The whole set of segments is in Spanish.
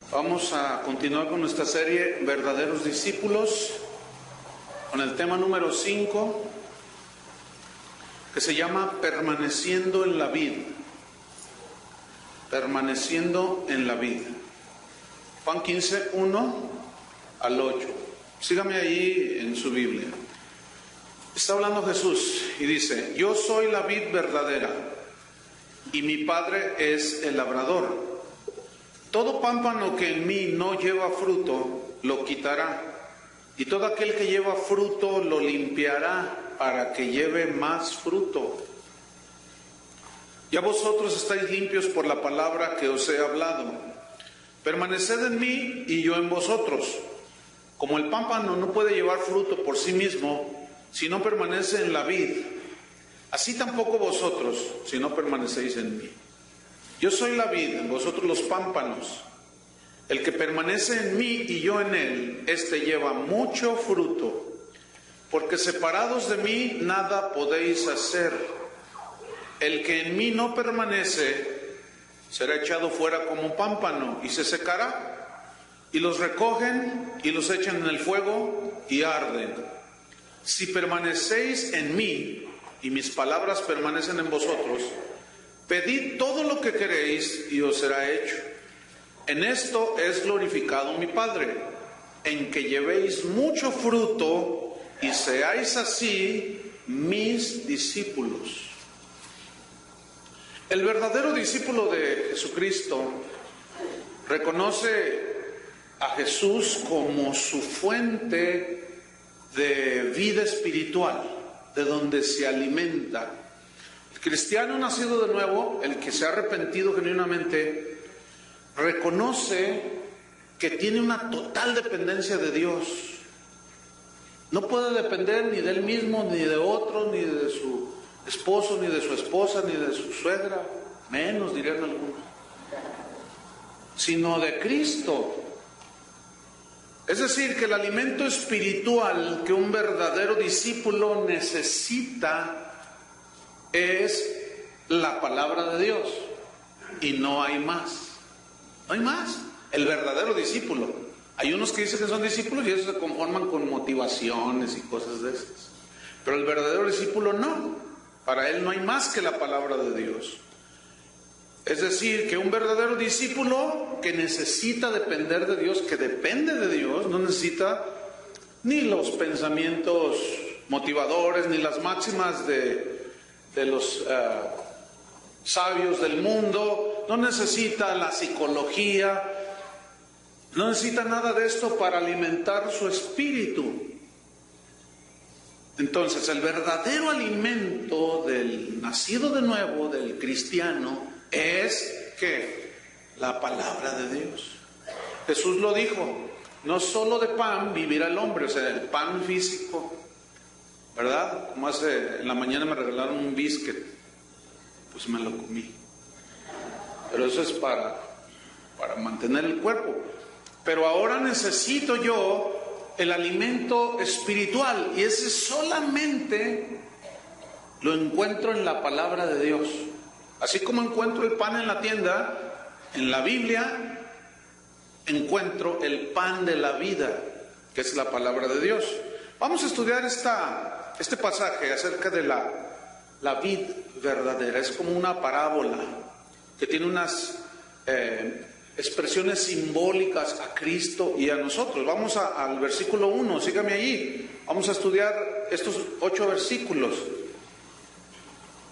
Vamos a continuar con nuestra serie Verdaderos Discípulos, con el tema número 5, que se llama Permaneciendo en la Vid. Permaneciendo en la Vid. Juan 15, 1 al 8. Sígame ahí en su Biblia. Está hablando Jesús y dice: yo soy la vid verdadera y mi Padre es el labrador. Todo pámpano que en mí no lleva fruto, lo quitará, y todo aquel que lleva fruto lo limpiará para que lleve más fruto. Ya vosotros estáis limpios por la palabra que os he hablado. Permaneced en mí y yo en vosotros. Como el pámpano no puede llevar fruto por sí mismo si no permanece en la vid, así tampoco vosotros si no permanecéis en mí. Yo soy la vid, vosotros los pámpanos. El que permanece en mí y yo en él, éste lleva mucho fruto, porque separados de mí nada podéis hacer. El que en mí no permanece será echado fuera como pámpano y se secará, y los recogen y los echan en el fuego y arden. Si permanecéis en mí y mis palabras permanecen en vosotros, pedid todo lo que queréis y os será hecho. En esto es glorificado mi Padre, en que llevéis mucho fruto y seáis así mis discípulos. El verdadero discípulo de Jesucristo reconoce a Jesús como su fuente de vida espiritual, de donde se alimenta. El cristiano nacido de nuevo, el que se ha arrepentido genuinamente, reconoce que tiene una total dependencia de Dios. No puede depender ni de él mismo, ni de otro, ni de su esposo, ni de su esposa, ni de su suegra, menos dirían algunos, sino de Cristo. Es decir, que el alimento espiritual que un verdadero discípulo necesita es la palabra de Dios, y no hay más. No hay más. El verdadero discípulo. Hay unos que dicen que son discípulos y ellos se conforman con motivaciones y cosas de esas. Pero el verdadero discípulo no. Para él no hay más que la palabra de Dios. Es decir, que un verdadero discípulo que necesita depender de Dios, que depende de Dios, no necesita ni los pensamientos motivadores, ni las máximas de los sabios del mundo, no necesita la psicología, no necesita nada de esto para alimentar su espíritu. Entonces, el verdadero alimento del nacido de nuevo, del cristiano, es ¿qué? La palabra de Dios. Jesús lo dijo: no solo de pan vivirá el hombre, o sea, el pan físico, ¿verdad? Como hace en la mañana me regalaron un biscuit, pues me lo comí. Pero eso es para mantener el cuerpo. Pero ahora necesito yo el alimento espiritual, y ese solamente lo encuentro en la palabra de Dios. Así como encuentro el pan en la tienda, en la Biblia encuentro el pan de la vida, que es la palabra de Dios. Vamos a estudiar este pasaje acerca de la vid verdadera. Es como una parábola que tiene unas expresiones simbólicas a Cristo y a nosotros. Vamos al versículo 1, sígame allí. Vamos a estudiar estos 8 versículos.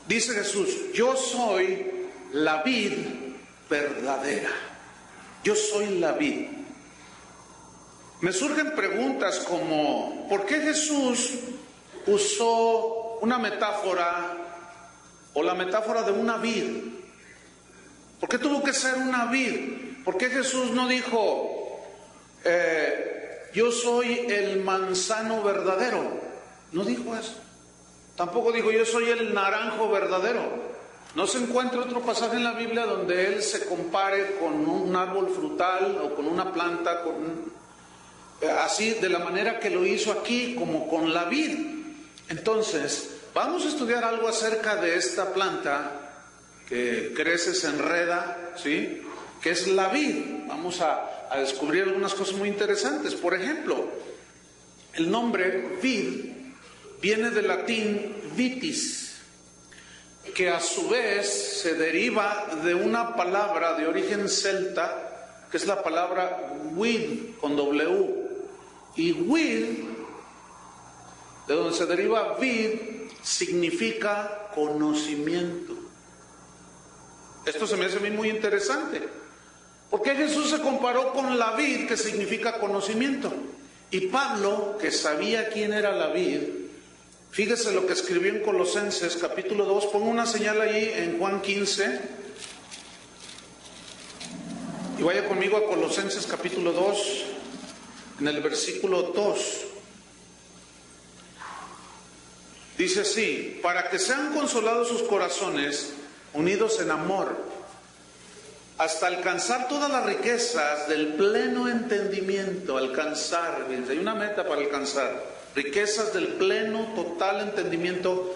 Dice Jesús: yo soy la vid verdadera. Yo soy la vid. Me surgen preguntas como: ¿por qué Jesús usó una metáfora o la metáfora de una vid? ¿Por qué tuvo que ser una vid? ¿Por qué Jesús no dijo yo soy el manzano verdadero? No dijo eso. Tampoco dijo yo soy el naranjo verdadero. No se encuentra otro pasaje en la Biblia donde él se compare con un árbol frutal o con una planta, así de la manera que lo hizo aquí, como con la vid. Entonces, vamos a estudiar algo acerca de esta planta que crece, se enreda, ¿sí? Que es la vid. Vamos a a descubrir algunas cosas muy interesantes. Por ejemplo, el nombre vid viene del latín vitis, que a su vez se deriva de una palabra de origen celta, que es la palabra vid, con W. Y vid, de donde se deriva vid, significa conocimiento. Esto se me hace a mí muy interesante. ¿Por qué Jesús se comparó con la vid, que significa conocimiento? Y Pablo, que sabía quién era la vid, fíjese lo que escribió en Colosenses capítulo 2, pongo una señal ahí en Juan 15, y vaya conmigo a Colosenses capítulo 2, en el versículo 2. Dice así: para que sean consolados sus corazones, unidos en amor, hasta alcanzar todas las riquezas del pleno entendimiento. Alcanzar, hay una meta para alcanzar, riquezas del pleno, total entendimiento,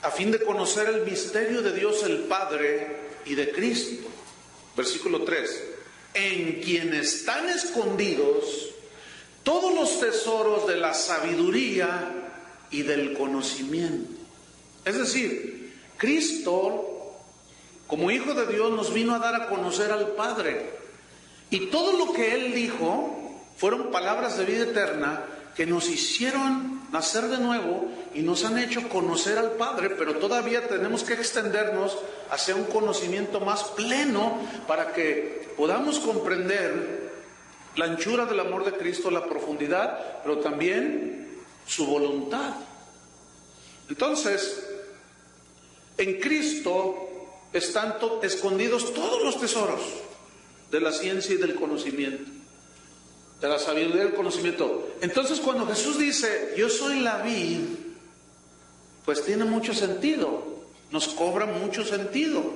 a fin de conocer el misterio de Dios el Padre y de Cristo. Versículo 3: en quien están escondidos todos los tesoros de la sabiduría y del conocimiento. Es decir, Cristo, como Hijo de Dios, nos vino a dar a conocer al Padre. Y todo lo que Él dijo fueron palabras de vida eterna que nos hicieron nacer de nuevo y nos han hecho conocer al Padre, pero todavía tenemos que extendernos hacia un conocimiento más pleno para que podamos comprender la anchura del amor de Cristo, la profundidad, pero también su voluntad. Entonces, en Cristo están escondidos todos los tesoros de la ciencia y del conocimiento, de la sabiduría y del conocimiento. Entonces, cuando Jesús dice, yo soy la vid, pues tiene mucho sentido, nos cobra mucho sentido.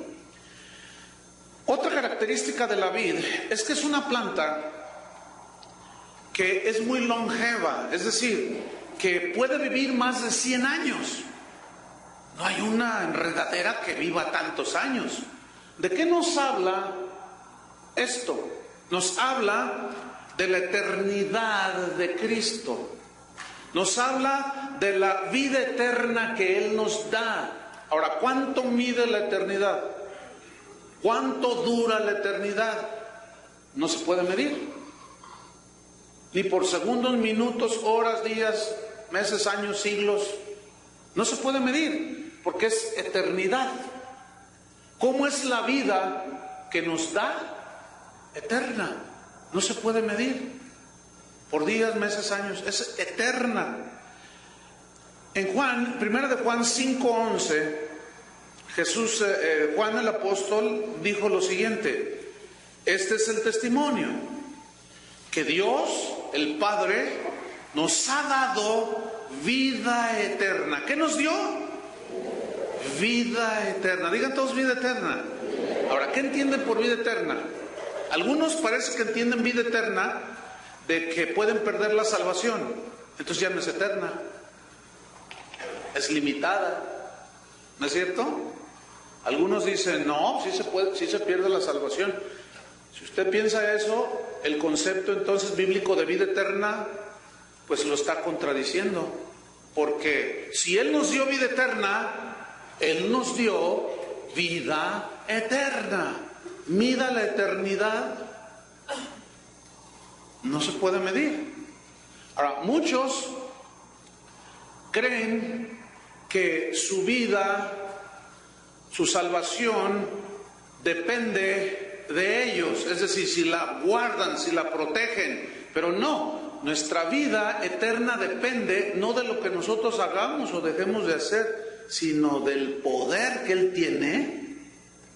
Otra característica de la vid es que es una planta que es muy longeva, es decir, que puede vivir más de 100 años. No hay una enredadera que viva tantos años. ¿De qué nos habla esto? Nos habla de la eternidad de Cristo. Nos habla de la vida eterna que Él nos da. Ahora, ¿cuánto mide la eternidad? ¿Cuánto dura la eternidad? No se puede medir. Ni por segundos, minutos, horas, días, meses, años, siglos. No se puede medir, porque es eternidad. ¿Cómo es la vida que nos da? Eterna. No se puede medir por días, meses, años. Es eterna. En Juan, 1 de Juan 5:11, Jesús, Juan el apóstol dijo lo siguiente: este es el testimonio, que Dios, el Padre, nos ha dado vida eterna. ¿Qué nos dio? Vida eterna. Digan todos vida eterna. Ahora, ¿qué entienden por vida eterna? Algunos parece que entienden vida eterna de que pueden perder la salvación. Entonces ya no es eterna, es limitada. ¿No es cierto? Algunos dicen, no, sí se pierde la salvación. Si usted piensa eso, el concepto entonces bíblico de vida eterna, pues lo está contradiciendo. Porque si Él nos dio vida eterna, Él nos dio vida eterna. Mida la eternidad. No se puede medir. Ahora, muchos creen que su vida, su salvación, depende de ellos. Es decir, si la guardan, si la protegen. Pero no, nuestra vida eterna depende no de lo que nosotros hagamos o dejemos de hacer, sino del poder que Él tiene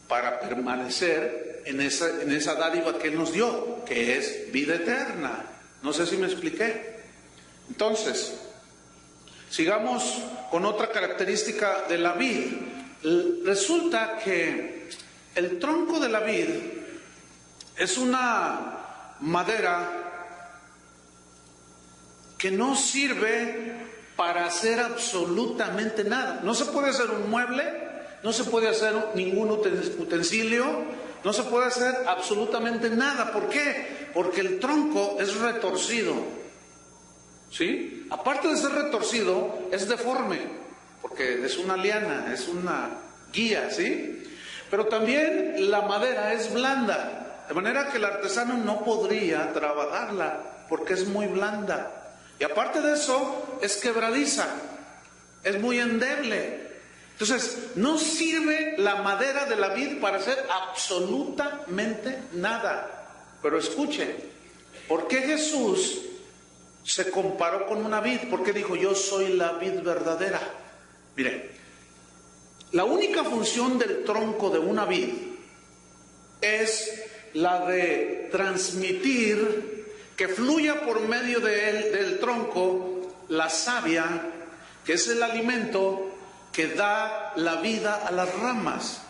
para permanecer en esa dádiva que Él nos dio, que es vida eterna. No sé si me expliqué. Entonces, sigamos con otra característica de la vid. Resulta que el tronco de la vid es una madera que no sirve para hacer absolutamente nada. No se puede hacer un mueble, no se puede hacer ningún utensilio, no se puede hacer absolutamente nada. ¿Por qué? Porque el tronco es retorcido, ¿sí? Aparte de ser retorcido, es deforme, porque es una liana, es una guía, ¿sí? Pero también la madera es blanda, de manera que el artesano no podría trabajarla, porque es muy blanda. Y aparte de eso, es quebradiza, es muy endeble. Entonces, no sirve la madera de la vid para hacer absolutamente nada. Pero escuchen, ¿por qué Jesús se comparó con una vid? ¿Por qué dijo, yo soy la vid verdadera? Miren, la única función del tronco de una vid es la de transmitir, que fluya por medio de él, del tronco, la savia, que es el alimento que da la vida a las ramas,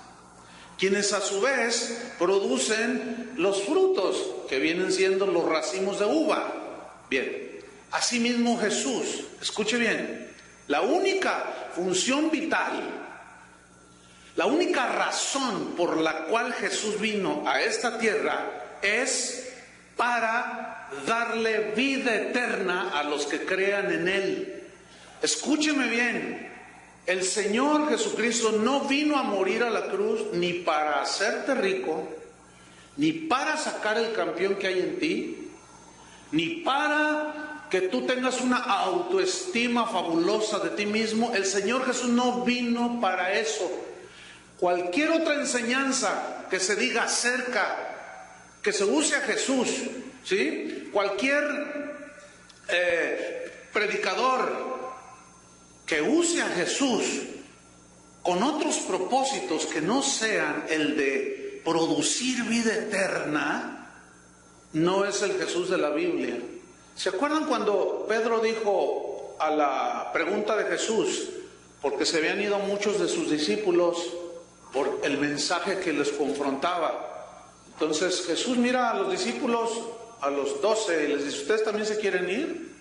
quienes a su vez producen los frutos, que vienen siendo los racimos de uva. Bien, asimismo Jesús, escuche bien, la única función vital, la única razón por la cual Jesús vino a esta tierra es para darle vida eterna a los que crean en Él. Escúcheme bien. El Señor Jesucristo no vino a morir a la cruz ni para hacerte rico, ni para sacar el campeón que hay en ti, ni para que tú tengas una autoestima fabulosa de ti mismo. El Señor Jesús no vino para eso. Cualquier otra enseñanza que se diga acerca, que se use a Jesús, ¿sí? Cualquier predicador que use a Jesús con otros propósitos que no sean el de producir vida eterna, no es el Jesús de la Biblia. ¿Se acuerdan cuando Pedro dijo a la pregunta de Jesús, porque se habían ido muchos de sus discípulos por el mensaje que les confrontaba? Entonces Jesús mira a los discípulos, a los 12, y les dice, ¿ustedes también se quieren ir?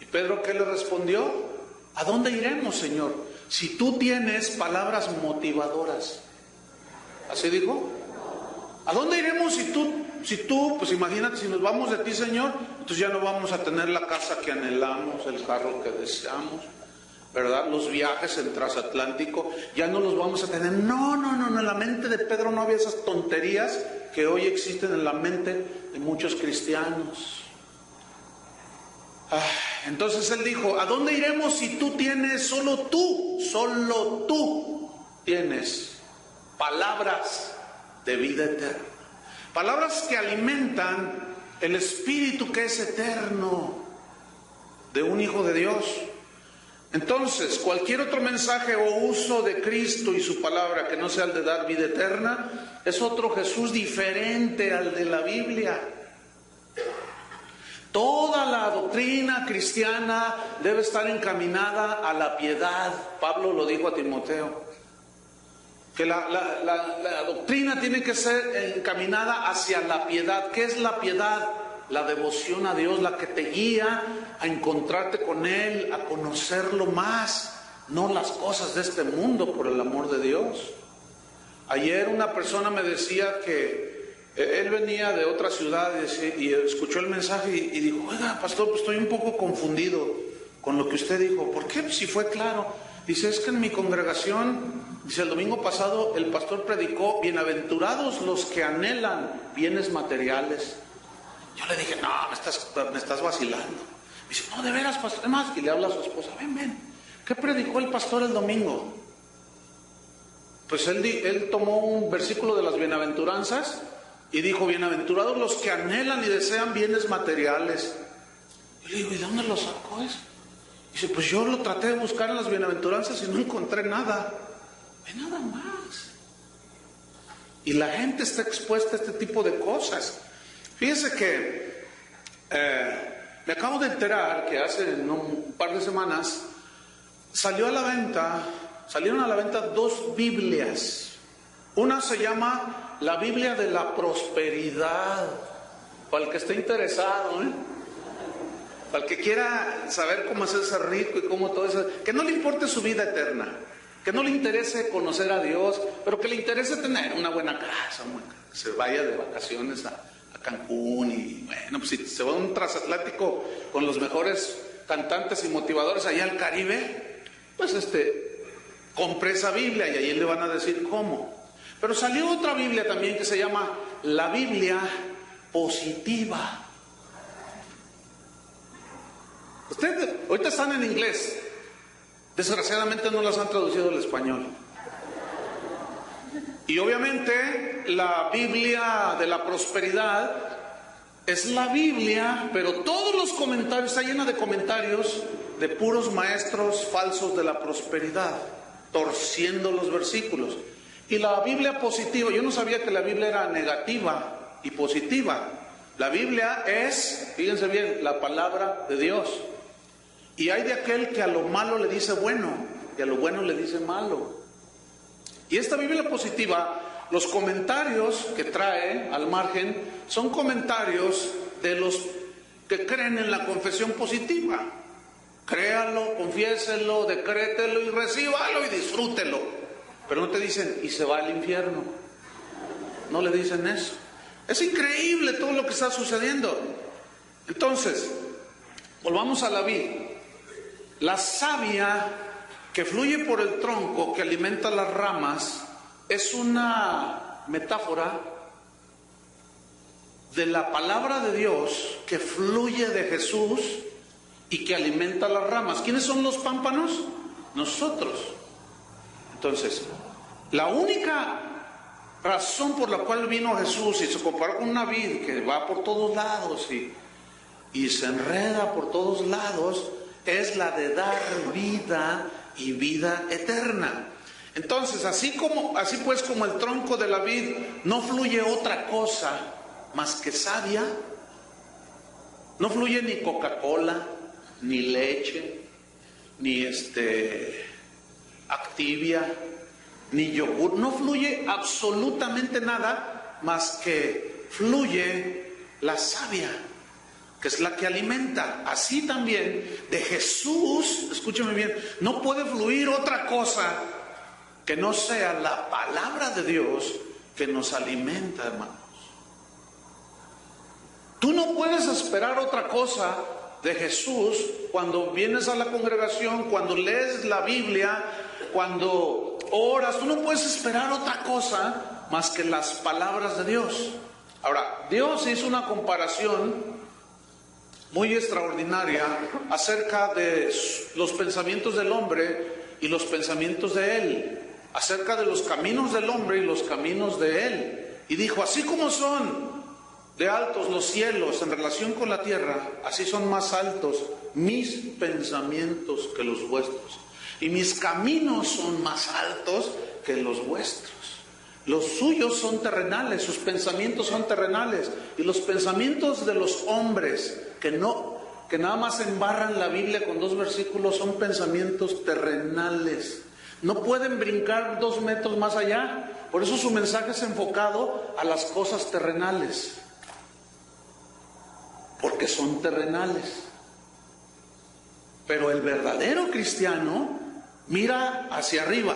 Y Pedro, ¿qué le respondió? ¿A dónde iremos, Señor? Si tú tienes palabras motivadoras. ¿Así dijo? ¿A dónde iremos si tú, pues imagínate, si nos vamos de ti, Señor, entonces ya no vamos a tener la casa que anhelamos, el carro que deseamos, ¿verdad? Los viajes en transatlántico, ya no los vamos a tener. No, en la mente de Pedro no había esas tonterías que hoy existen en la mente de muchos cristianos. Entonces él dijo, ¿a dónde iremos si tú tienes, solo tú tienes palabras de vida eterna? Palabras que alimentan el espíritu que es eterno de un hijo de Dios. Entonces, cualquier otro mensaje o uso de Cristo y su palabra que no sea el de dar vida eterna, es otro Jesús diferente al de la Biblia. Toda la doctrina cristiana debe estar encaminada a la piedad. Pablo lo dijo a Timoteo, que la doctrina tiene que ser encaminada hacia la piedad. ¿Qué es la piedad? La devoción a Dios, la que te guía a encontrarte con Él, a conocerlo más, no las cosas de este mundo, por el amor de Dios. Ayer una persona me decía que él venía de otra ciudad y escuchó el mensaje y dijo, oiga, pastor, pues estoy un poco confundido con lo que usted dijo. ¿Por qué? Pues si fue claro. Dice, es que en mi congregación, dice, el domingo pasado el pastor predicó, bienaventurados los que anhelan bienes materiales. Yo le dije, no, me estás vacilando. Dice, no, de veras, pastor. Además, y le habla a su esposa, ven, ¿qué predicó el pastor el domingo? Pues él tomó un versículo de las bienaventuranzas y dijo, bienaventurados los que anhelan y desean bienes materiales. Y le digo, ¿y de dónde lo sacó eso? Dice, pues yo lo traté de buscar en las bienaventuranzas y no encontré nada. Ve nada más. Y la gente está expuesta a este tipo de cosas. Fíjense que me acabo de enterar que hace un par de semanas salieron a la venta 2 Biblias. Una se llama la Biblia de la Prosperidad, para el que esté interesado, para el que quiera saber cómo hacerse rico y cómo todo eso, que no le importe su vida eterna, que no le interese conocer a Dios, pero que le interese tener una buena casa, que se vaya de vacaciones a Cancún y bueno, pues si se va a un transatlántico con los mejores cantantes y motivadores allá al Caribe, pues compré esa Biblia y ahí le van a decir cómo. Pero salió otra Biblia también que se llama la Biblia positiva. Ustedes ahorita están en inglés, desgraciadamente no las han traducido al español. Y obviamente la Biblia de la prosperidad es la Biblia, pero todos los comentarios, está llena de comentarios de puros maestros falsos de la prosperidad, torciendo los versículos. Y la Biblia positiva, yo no sabía que la Biblia era negativa y positiva. La Biblia es, fíjense bien, la palabra de Dios. Y hay de aquel que a lo malo le dice bueno y a lo bueno le dice malo. Y esta Biblia positiva, los comentarios que trae al margen son comentarios de los que creen en la confesión positiva. Créalo, confiéselo, decrételo y recíbalo y disfrútelo. Pero no te dicen, y se va al infierno. No le dicen eso. Es increíble todo lo que está sucediendo. Entonces, volvamos a la vid. La savia que fluye por el tronco, que alimenta las ramas, es una metáfora de la palabra de Dios que fluye de Jesús y que alimenta las ramas. ¿Quiénes son los pámpanos? Nosotros. Entonces, la única razón por la cual vino Jesús y se comparó con una vid que va por todos lados y se enreda por todos lados, es la de dar vida y vida eterna. Entonces, así pues como el tronco de la vid no fluye otra cosa más que savia, no fluye ni Coca-Cola, ni leche, ni Activia, ni yogur, no fluye absolutamente nada más que fluye la savia, que es la que alimenta. Así también de Jesús, escúchame bien, no puede fluir otra cosa que no sea la palabra de Dios que nos alimenta, hermanos. Tú no puedes esperar otra cosa de Jesús cuando vienes a la congregación, cuando lees la Biblia, cuando oras. Tú no puedes esperar otra cosa más que las palabras de Dios. Ahora, Dios hizo una comparación muy extraordinaria acerca de los pensamientos del hombre y los pensamientos de Él, acerca de los caminos del hombre y los caminos de Él. Y dijo, así como son de altos los cielos en relación con la tierra, así son más altos mis pensamientos que los vuestros. Y mis caminos son más altos que los vuestros. Los suyos son terrenales, sus pensamientos son terrenales. Y los pensamientos de los hombres que nada más embarran la Biblia con 2 versículos son pensamientos terrenales. No pueden brincar 2 metros más allá. Por eso su mensaje es enfocado a las cosas terrenales. Porque son terrenales. Pero el verdadero cristiano mira hacia arriba,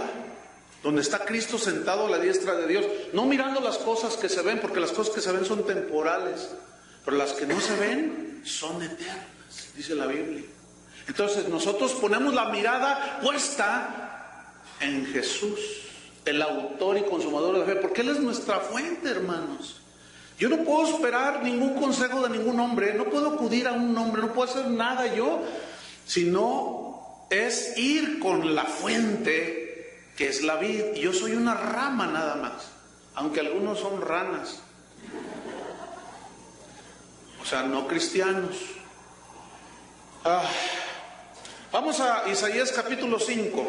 donde está Cristo sentado a la diestra de Dios, no mirando las cosas que se ven, porque las cosas que se ven son temporales, pero las que no se ven son eternas, dice la Biblia. Entonces nosotros ponemos la mirada puesta en Jesús, el autor y consumador de la fe, porque Él es nuestra fuente, hermanos. Yo no puedo esperar ningún consejo de ningún hombre, no puedo acudir a un hombre, no puedo hacer nada yo, sino es ir con la fuente que es la vid. Y yo soy una rama nada más, aunque algunos son ranas, o sea, no cristianos. Vamos a Isaías capítulo 5.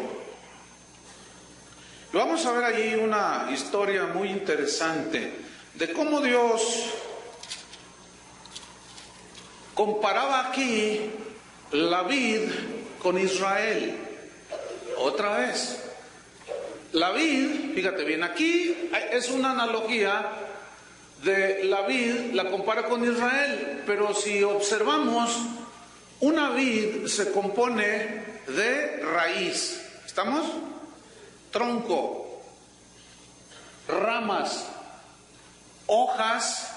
Vamos a ver allí una historia muy interesante de cómo Dios comparaba aquí la vid con Israel. Otra vez, la vid, fíjate bien, aquí es una analogía de la vid, la compara con Israel, pero si observamos, una vid se compone de raíz, ¿estamos? Tronco, ramas, hojas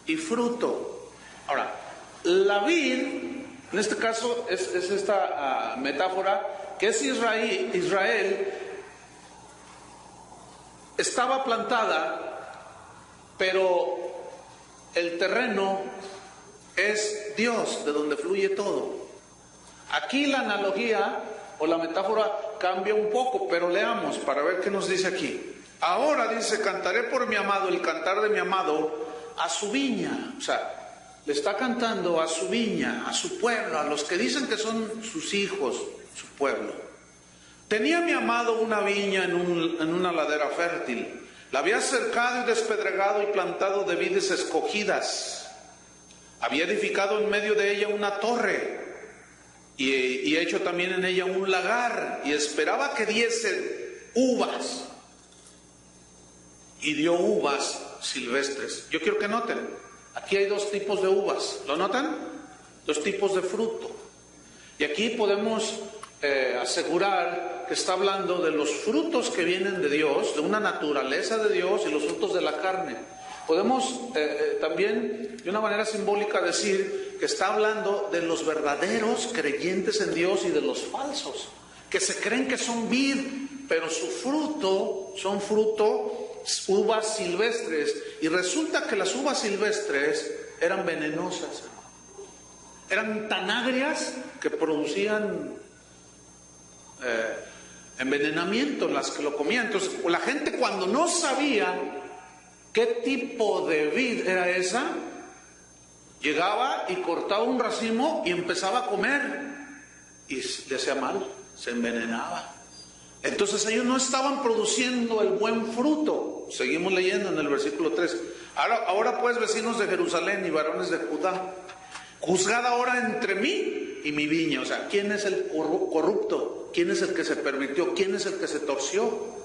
y fruto. Ahora, la vid, en este caso es esta metáfora, que es Israel estaba plantada, pero el terreno es Dios, de donde fluye todo. Aquí la analogía o la metáfora cambia un poco, pero leamos para ver qué nos dice aquí. Ahora dice, cantaré por mi amado, el cantar de mi amado, a su viña. O sea, le está cantando a su viña, a su pueblo, a los que dicen que son sus hijos, su pueblo. Tenía mi amado una viña en una ladera fértil. La había cercado y despedregado y plantado de vides escogidas. Había edificado en medio de ella una torre y hecho también en ella un lagar, y esperaba que diese uvas. Y dio uvas silvestres. Yo quiero que noten, aquí hay dos tipos de uvas. ¿Lo notan? Dos tipos de fruto. Y aquí podemos asegurar que está hablando de los frutos que vienen de Dios, de una naturaleza de Dios, y los frutos de la carne. Podemos también, de una manera simbólica, decir que está hablando de los verdaderos creyentes en Dios y de los falsos, que se creen que son vid, pero su fruto son uvas silvestres. Y resulta que las uvas silvestres eran venenosas, eran tan agrias que producían envenenamiento en las que lo comían. Entonces la gente, cuando no sabía qué tipo de vid era esa, llegaba y cortaba un racimo y empezaba a comer, y le hacía mal, se envenenaba. Entonces ellos no estaban produciendo el buen fruto. Seguimos leyendo en el versículo 3. Ahora pues, vecinos de Jerusalén y varones de Judá, juzgad ahora entre mí y mi viña. O sea, ¿quién es el corrupto? ¿Quién es el que se permitió? ¿Quién es el que se torció?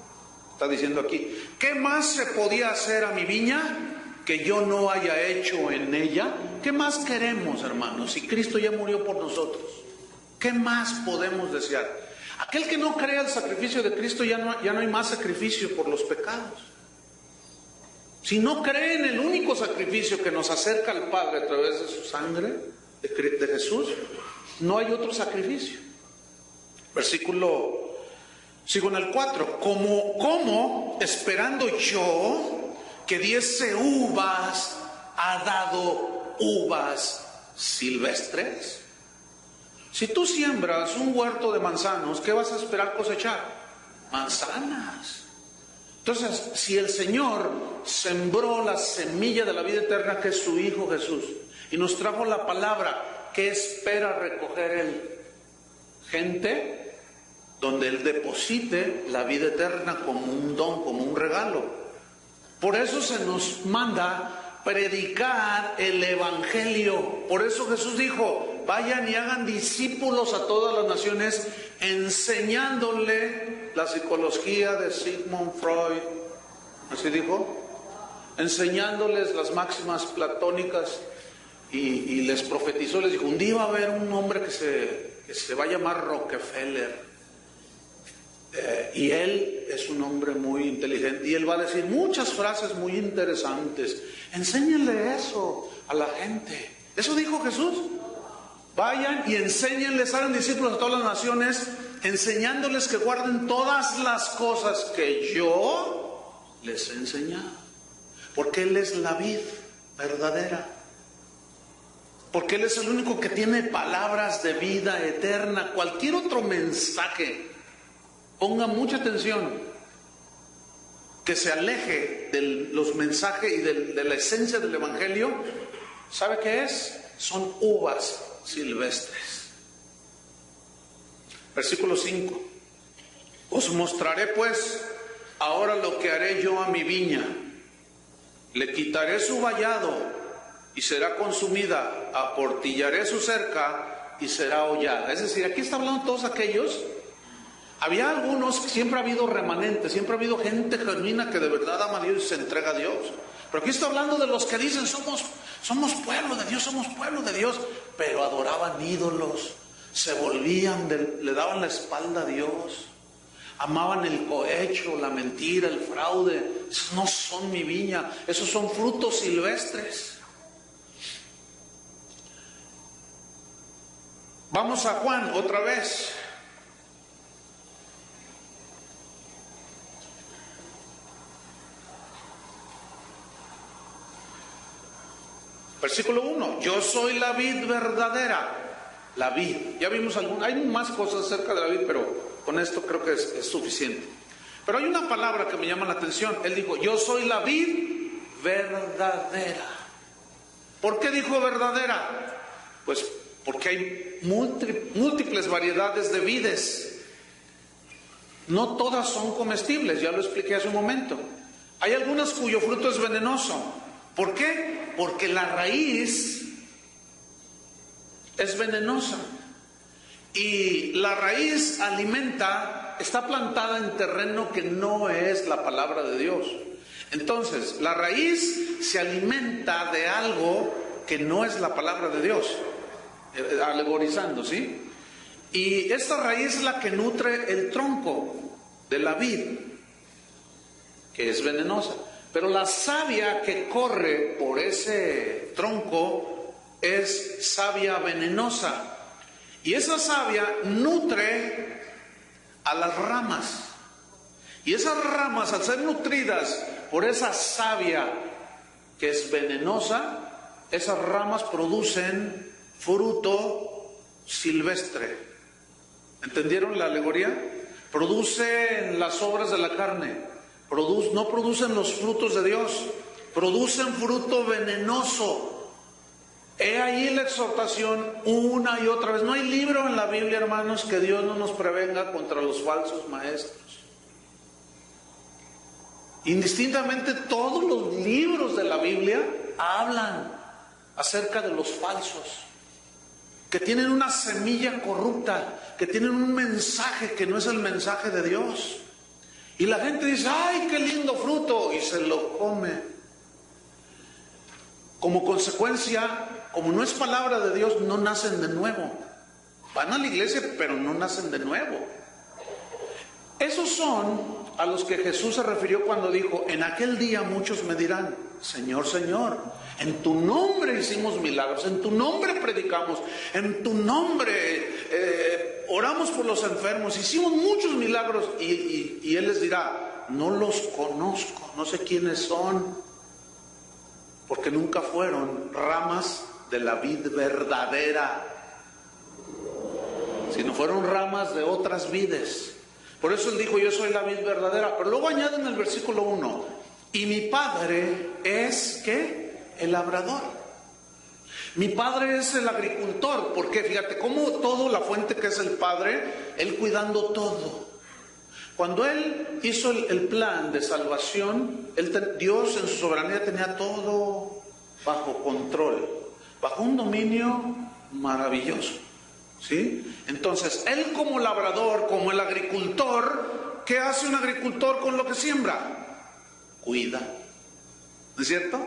Está diciendo aquí, ¿qué más se podía hacer a mi viña que yo no haya hecho en ella? ¿Qué más queremos, hermanos? Si Cristo ya murió por nosotros, ¿qué más podemos desear? Aquel que no crea el sacrificio de Cristo, ya no hay más sacrificio por los pecados. Si no cree en el único sacrificio que nos acerca al Padre a través de su sangre, de Jesús, no hay otro sacrificio. Sigo en el 4. ¿Cómo esperando yo que diese uvas, ha dado uvas silvestres? Si tú siembras un huerto de manzanos, ¿qué vas a esperar cosechar? Manzanas. Entonces, si el Señor sembró la semilla de la vida eterna, que es su Hijo Jesús, y nos trajo la palabra, ¿qué espera recoger Él? Gente donde Él deposite la vida eterna como un don, como un regalo. Por eso se nos manda predicar el Evangelio. Por eso Jesús dijo, vayan y hagan discípulos a todas las naciones, enseñándole la psicología de Sigmund Freud, así dijo, enseñándoles las máximas platónicas, y les profetizó, les dijo, un día va a haber un hombre que se va a llamar Rockefeller, y él es un hombre muy inteligente, y él va a decir muchas frases muy interesantes. Enséñenle eso a la gente. Eso dijo Jesús. Vayan y enséñenles, hagan discípulos a todas las naciones, enseñándoles que guarden todas las cosas que yo les he enseñado. Porque Él es la vid verdadera. Porque Él es el único que tiene palabras de vida eterna. Cualquier otro mensaje, ponga mucha atención, que se aleje de los mensajes y de la esencia del Evangelio, ¿sabe qué es? Son uvas silvestres. Versículo 5. Os mostraré pues ahora lo que haré yo a mi viña. Le quitaré su vallado y será consumida, aportillaré su cerca y será hollada. Es decir, aquí está hablando todos aquellos. Había algunos, siempre ha habido remanentes, siempre ha habido gente genuina que de verdad ama a Dios y se entrega a Dios. Pero aquí está hablando de los que dicen, somos pueblo de Dios, somos pueblo de Dios, pero adoraban ídolos, se volvían, le daban la espalda a Dios, amaban el cohecho, la mentira, el fraude. Esos no son mi viña, esos son frutos silvestres. Vamos a Juan otra vez. Versículo 1. Yo soy la vid verdadera. La vid. Ya vimos hay más cosas acerca de la vid, pero con esto creo que es suficiente. Pero hay una palabra que me llama la atención. Él dijo, yo soy la vid verdadera. ¿Por qué dijo verdadera? Pues porque hay múltiples variedades de vides. No todas son comestibles, ya lo expliqué hace un momento. Hay algunas cuyo fruto es venenoso. ¿Por qué? Porque la raíz es venenosa. Y la raíz está plantada en terreno que no es la palabra de Dios. Entonces, la raíz se alimenta de algo que no es la palabra de Dios, alegorizando, ¿sí? Y esta raíz es la que nutre el tronco de la vid, que es venenosa. Pero la savia que corre por ese tronco es savia venenosa. Y esa savia nutre a las ramas. Y esas ramas, al ser nutridas por esa savia que es venenosa, esas ramas producen fruto silvestre. ¿Entendieron la alegoría? Producen las obras de la carne. No producen los frutos de Dios. Producen fruto venenoso. He ahí la exhortación una y otra vez. No hay libro en la Biblia, hermanos, que Dios no nos prevenga contra los falsos maestros. Indistintamente todos los libros de la Biblia hablan acerca de los falsos, que tienen una semilla corrupta, que tienen un mensaje que no es el mensaje de Dios. Y la gente dice, ¡ay, qué lindo fruto! Y se lo come. Como consecuencia, como no es palabra de Dios, no nacen de nuevo. Van a la iglesia, pero no nacen de nuevo. Esos son a los que Jesús se refirió cuando dijo, en aquel día muchos me dirán, Señor, Señor, en tu nombre hicimos milagros, en tu nombre predicamos, en tu nombre oramos por los enfermos, hicimos muchos milagros. Y Él les dirá, no los conozco, no sé quiénes son, porque nunca fueron ramas de la vid verdadera, sino fueron ramas de otras vides. Por eso Él dijo, yo soy la vid verdadera. Pero luego añade en el versículo 1, y mi Padre es, ¿qué? El labrador. Mi Padre es el agricultor. ¿Por qué? Fíjate, cómo todo, la fuente que es el Padre, Él cuidando todo. Cuando Él hizo el plan de salvación, Dios en su soberanía tenía todo bajo control, bajo un dominio maravilloso. ¿Sí? Entonces, Él como labrador, como el agricultor, ¿qué hace un agricultor con lo que siembra? Cuida. ¿No es cierto?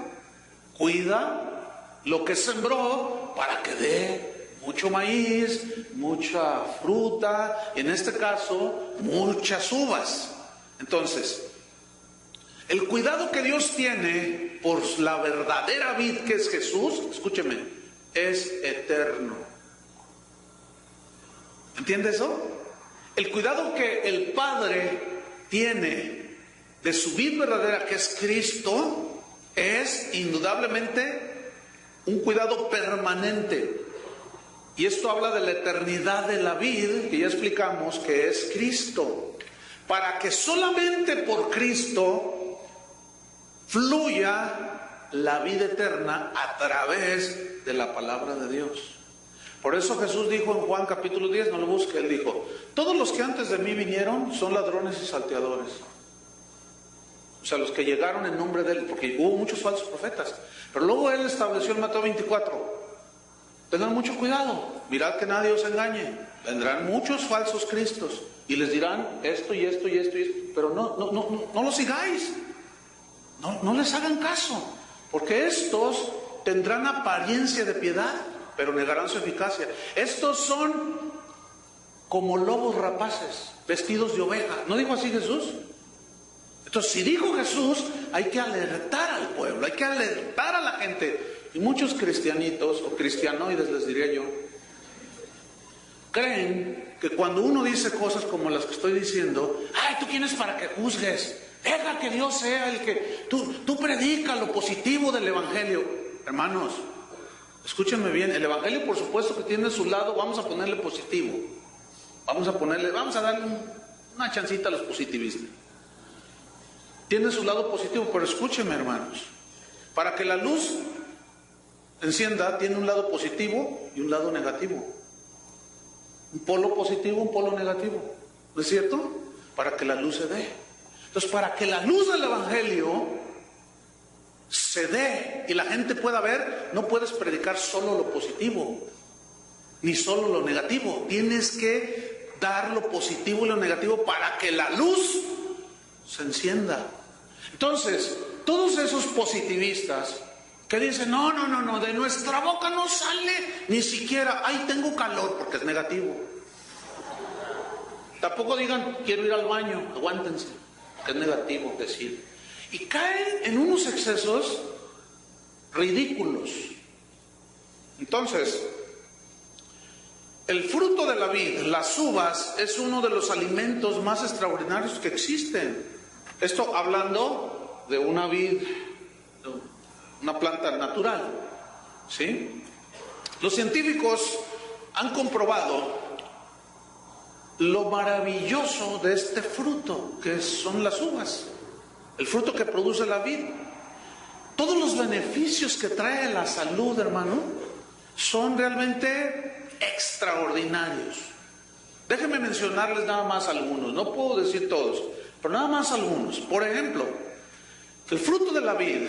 Cuida lo que sembró para que dé mucho maíz, mucha fruta, y en este caso, muchas uvas. Entonces, el cuidado que Dios tiene por la verdadera vid que es Jesús, escúcheme, es eterno. ¿Entiende eso? El cuidado que el Padre tiene de su vid verdadera, que es Cristo, es indudablemente un cuidado permanente. Y esto habla de la eternidad de la vid, que ya explicamos que es Cristo. Para que solamente por Cristo fluya la vida eterna a través de la palabra de Dios. Por eso Jesús dijo en Juan capítulo 10, no lo busque, Él dijo, todos los que antes de mí vinieron son ladrones y salteadores. O sea, los que llegaron en nombre de Él, porque hubo muchos falsos profetas. Pero luego Él estableció en Mateo 24, tengan mucho cuidado, mirad que nadie os engañe. Vendrán muchos falsos cristos y les dirán esto y esto y esto y esto, pero no los sigáis, no les hagan caso, porque estos tendrán apariencia de piedad, pero negarán su eficacia. Estos son como lobos rapaces, vestidos de oveja. ¿No dijo así Jesús? Entonces, si dijo Jesús, hay que alertar al pueblo, hay que alertar a la gente. Y muchos cristianitos, o cristianoides les diría yo, creen que cuando uno dice cosas como las que estoy diciendo, ay, ¿tú quién es para que juzgues? Deja que Dios sea el que... Tú predica lo positivo del Evangelio. Hermanos, escúchenme bien, el Evangelio por supuesto que tiene su lado, vamos a ponerle positivo. Vamos a darle una chancita a los positivistas. Tiene su lado positivo, pero escúchenme, hermanos. Para que la luz encienda, tiene un lado positivo y un lado negativo. Un polo positivo, un polo negativo. ¿No es cierto? Para que la luz se dé. Entonces, para que la luz del Evangelio se dé y la gente pueda ver, no puedes predicar solo lo positivo, ni solo lo negativo. Tienes que dar lo positivo y lo negativo para que la luz se encienda. Entonces, todos esos positivistas que dicen, no, de nuestra boca no sale ni siquiera, ay, tengo calor, porque es negativo. Tampoco digan, quiero ir al baño, aguántense, que es negativo decir. Y caen en unos excesos ridículos. Entonces, el fruto de la vid, las uvas, es uno de los alimentos más extraordinarios que existen. Esto hablando de una vid, una planta natural, ¿sí? Los científicos han comprobado lo maravilloso de este fruto, que son las uvas, el fruto que produce la vid. Todos los beneficios que trae la salud, hermano, son realmente extraordinarios. Déjenme mencionarles nada más algunos, no puedo decir todos, pero nada más algunos. Por ejemplo, el fruto de la vid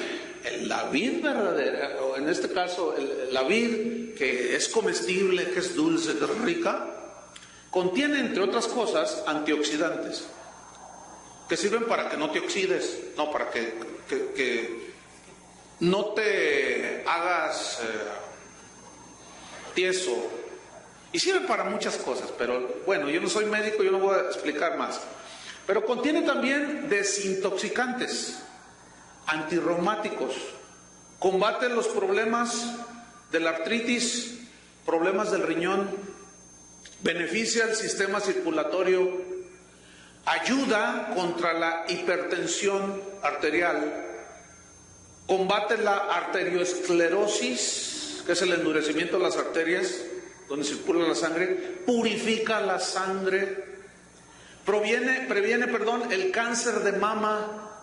verdadera, o en este caso la vid que es comestible, que es dulce, que es rica, contiene, entre otras cosas, antioxidantes que sirven para que no te oxides, no, para que no te hagas tieso, y sirve para muchas cosas, pero bueno, yo no soy médico, yo no voy a explicar más. Pero contiene también desintoxicantes, antirreumáticos, combate los problemas de la artritis, problemas del riñón, beneficia el sistema circulatorio, ayuda contra la hipertensión arterial, combate la arteriosclerosis, que es el endurecimiento de las arterias donde circula la sangre, purifica la sangre, previene el cáncer de mama,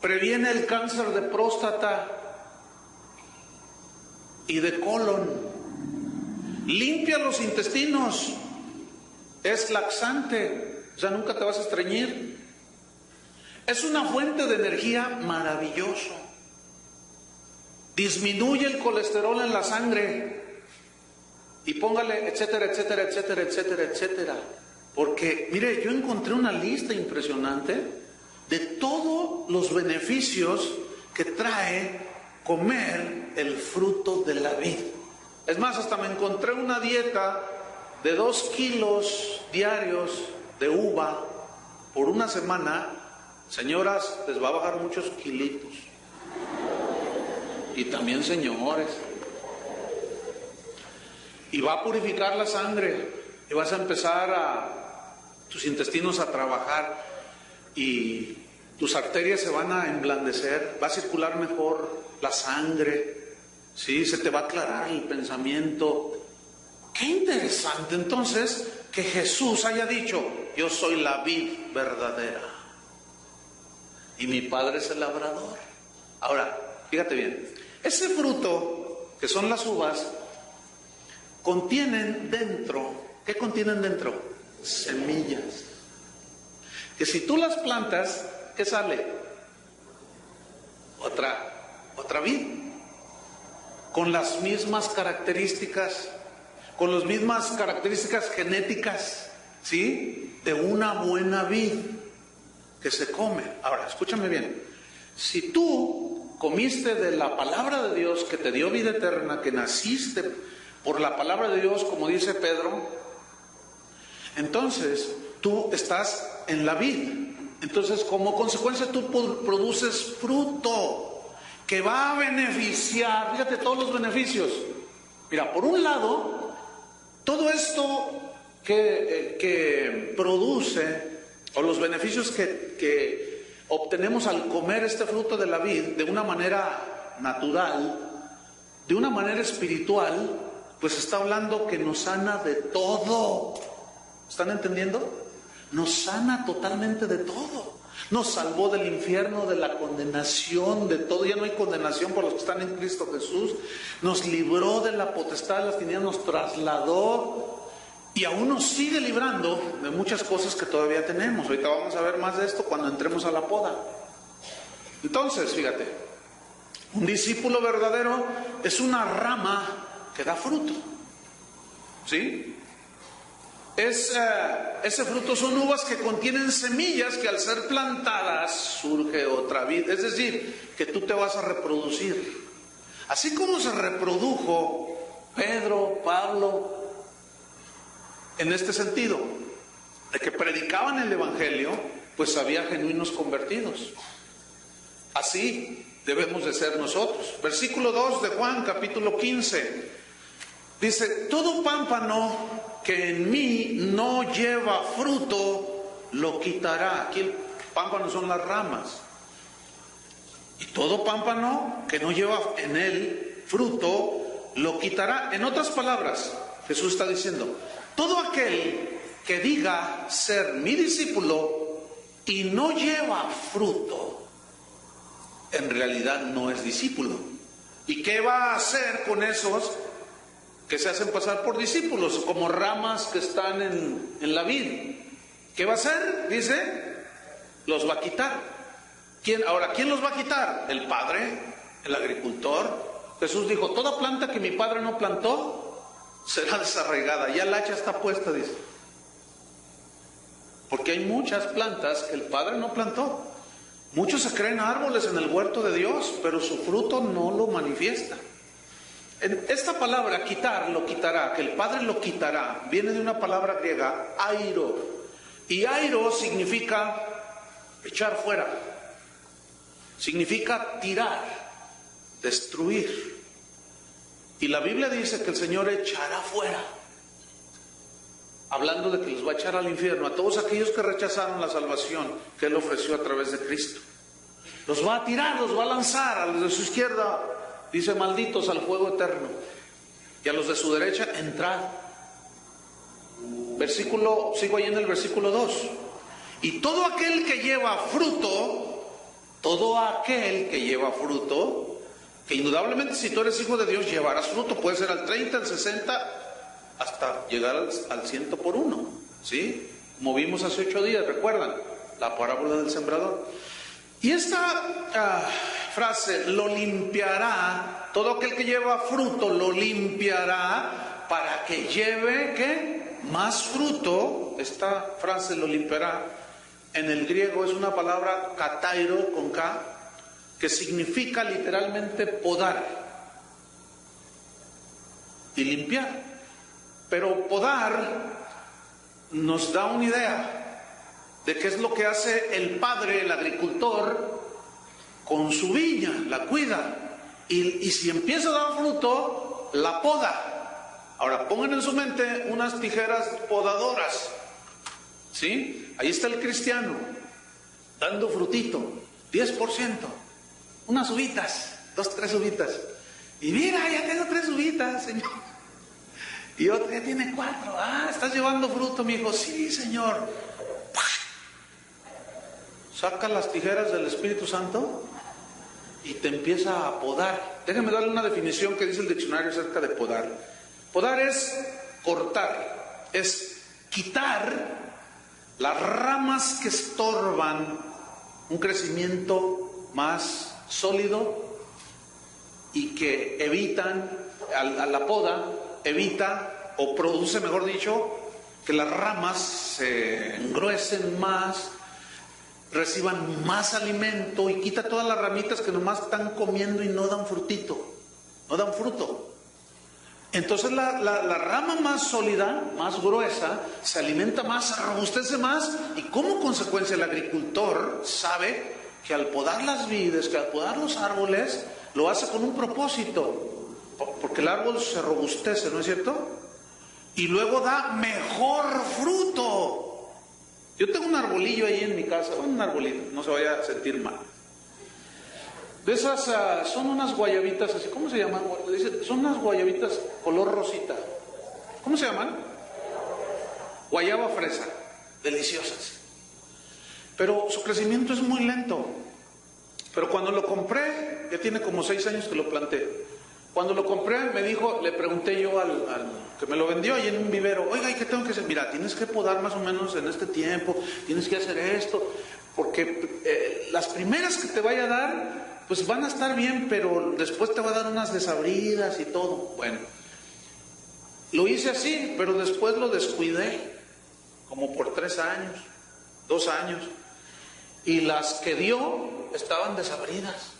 previene el cáncer de próstata y de colon, limpia los intestinos, es laxante, o sea, nunca te vas a estreñir, es una fuente de energía maravilloso, disminuye el colesterol en la sangre, y póngale etcétera, etcétera, etcétera, etcétera, etcétera. Porque, mire, yo encontré una lista impresionante de todos los beneficios que trae comer el fruto de la vid. Es más, hasta me encontré una dieta de 2 kilos diarios de uva por una semana. Señoras, les va a bajar muchos kilitos. Y también señores. Y va a purificar la sangre. Y vas a empezar tus intestinos a trabajar. Y tus arterias se van a emblandecer. Va a circular mejor la sangre. ¿Sí? Se te va a aclarar el pensamiento. Qué interesante entonces que Jesús haya dicho: yo soy la vid verdadera y mi Padre es el labrador. Ahora, fíjate bien, ese fruto que son las uvas contienen dentro, ¿qué contienen dentro? Semillas, que si tú las plantas, ¿qué sale? Otra vid, con las mismas características, con las mismas características genéticas, ¿sí? De una buena vid que se come. Ahora, escúchame bien, si tú comiste de la palabra de Dios que te dio vida eterna, que naciste por la palabra de Dios, como dice Pedro, entonces tú estás en la vid. Entonces, como consecuencia, tú produces fruto que va a beneficiar, fíjate todos los beneficios. Mira, por un lado, todo esto que produce, o los beneficios que obtenemos al comer este fruto de la vid de una manera natural, de una manera espiritual, pues está hablando que nos sana de todo. ¿Están entendiendo? Nos sana totalmente de todo. Nos salvó del infierno, de la condenación, de todo. Ya no hay condenación por los que están en Cristo Jesús. Nos libró de la potestad de las tinieblas, nos trasladó y aún nos sigue librando de muchas cosas que todavía tenemos. Ahorita vamos a ver más de esto cuando entremos a la poda. Entonces, fíjate, un discípulo verdadero es una rama que da fruto, ¿sí? Ese fruto son uvas que contienen semillas que al ser plantadas surge otra vida. Es decir, que tú te vas a reproducir. Así como se reprodujo Pedro, Pablo, en este sentido, de que predicaban el Evangelio, pues había genuinos convertidos. Así debemos de ser nosotros. Versículo 2 de Juan, capítulo 15. Dice, todo pámpano que en mí no lleva fruto, lo quitará. Aquí el pámpano son las ramas. Y todo pámpano que no lleva en él fruto, lo quitará. En otras palabras, Jesús está diciendo, todo aquel que diga ser mi discípulo y no lleva fruto, en realidad no es discípulo. ¿Y qué va a hacer con esos que se hacen pasar por discípulos, como ramas que están en la vid? ¿Qué va a hacer? Dice, los va a quitar. ¿Quién los va a quitar? El Padre, el agricultor. Jesús dijo, toda planta que mi Padre no plantó será desarraigada. Ya la hacha está puesta, dice. Porque hay muchas plantas que el Padre no plantó. Muchos se creen árboles en el huerto de Dios, pero su fruto no lo manifiesta. Esta palabra quitar, lo quitará, que el Padre lo quitará, viene de una palabra griega, airo. Y airo significa echar fuera, significa tirar, destruir. Y la Biblia dice que el Señor echará fuera, hablando de que los va a echar al infierno a todos aquellos que rechazaron la salvación que Él ofreció a través de Cristo. Los va a tirar, los va a lanzar a los de su izquierda. Dice, malditos al fuego eterno. Y a los de su derecha, entrad. Sigo ahí en el versículo 2. Y todo aquel que lleva fruto, que indudablemente si tú eres hijo de Dios llevarás fruto, puede ser al 30, al 60, hasta llegar al 100 por uno, ¿sí? Como vimos hace 8 días, ¿recuerdan? La parábola del sembrador. Y esta frase, lo limpiará, todo aquel que lleva fruto lo limpiará para que lleve, ¿qué? Más fruto. Esta frase, lo limpiará, en el griego es una palabra katairo, con K, que significa literalmente podar y limpiar. Pero podar nos da una idea de qué es lo que hace el padre, el agricultor, con su viña, la cuida, y si empieza a dar fruto, la poda. Ahora pongan en su mente unas tijeras podadoras, ¿sí? Ahí está el cristiano, dando frutito, 10%, unas uvitas, 2, 3 uvitas, y mira, ya tengo 3 uvitas, Señor, y otro ya tiene 4, estás llevando fruto, mi hijo, sí, Señor. Saca las tijeras del Espíritu Santo y te empieza a podar. Déjenme darle una definición que dice el diccionario acerca de podar. Podar es cortar, es quitar las ramas que estorban un crecimiento más sólido y que evitan, a la poda, evita o produce, mejor dicho, que las ramas se engruesen más, reciban más alimento y quita todas las ramitas que nomás están comiendo y no dan frutito, no dan fruto. Entonces la rama más sólida, más gruesa, se alimenta más, se robustece más, y como consecuencia el agricultor sabe que al podar las vides, que al podar los árboles, lo hace con un propósito, porque el árbol se robustece, ¿no es cierto? y luego da mejor fruto. Yo tengo un arbolillo ahí en mi casa, un arbolito, no se vaya a sentir mal. De esas son unas guayabitas así, ¿cómo se llaman? Son unas guayabitas color rosita. ¿Cómo se llaman? Guayaba fresa, deliciosas. Pero su crecimiento es muy lento. Pero cuando lo compré, ya tiene como 6 años que lo planté. Cuando lo compré, me dijo, le pregunté yo al que me lo vendió ahí en un vivero, oiga, ¿y qué tengo que hacer? Mira, tienes que podar más o menos en este tiempo, tienes que hacer esto, porque las primeras que te vaya a dar, pues van a estar bien, pero después te va a dar unas desabridas y todo. Bueno, lo hice así, pero después lo descuidé, como por 3 años, 2 años, y las que dio estaban desabridas.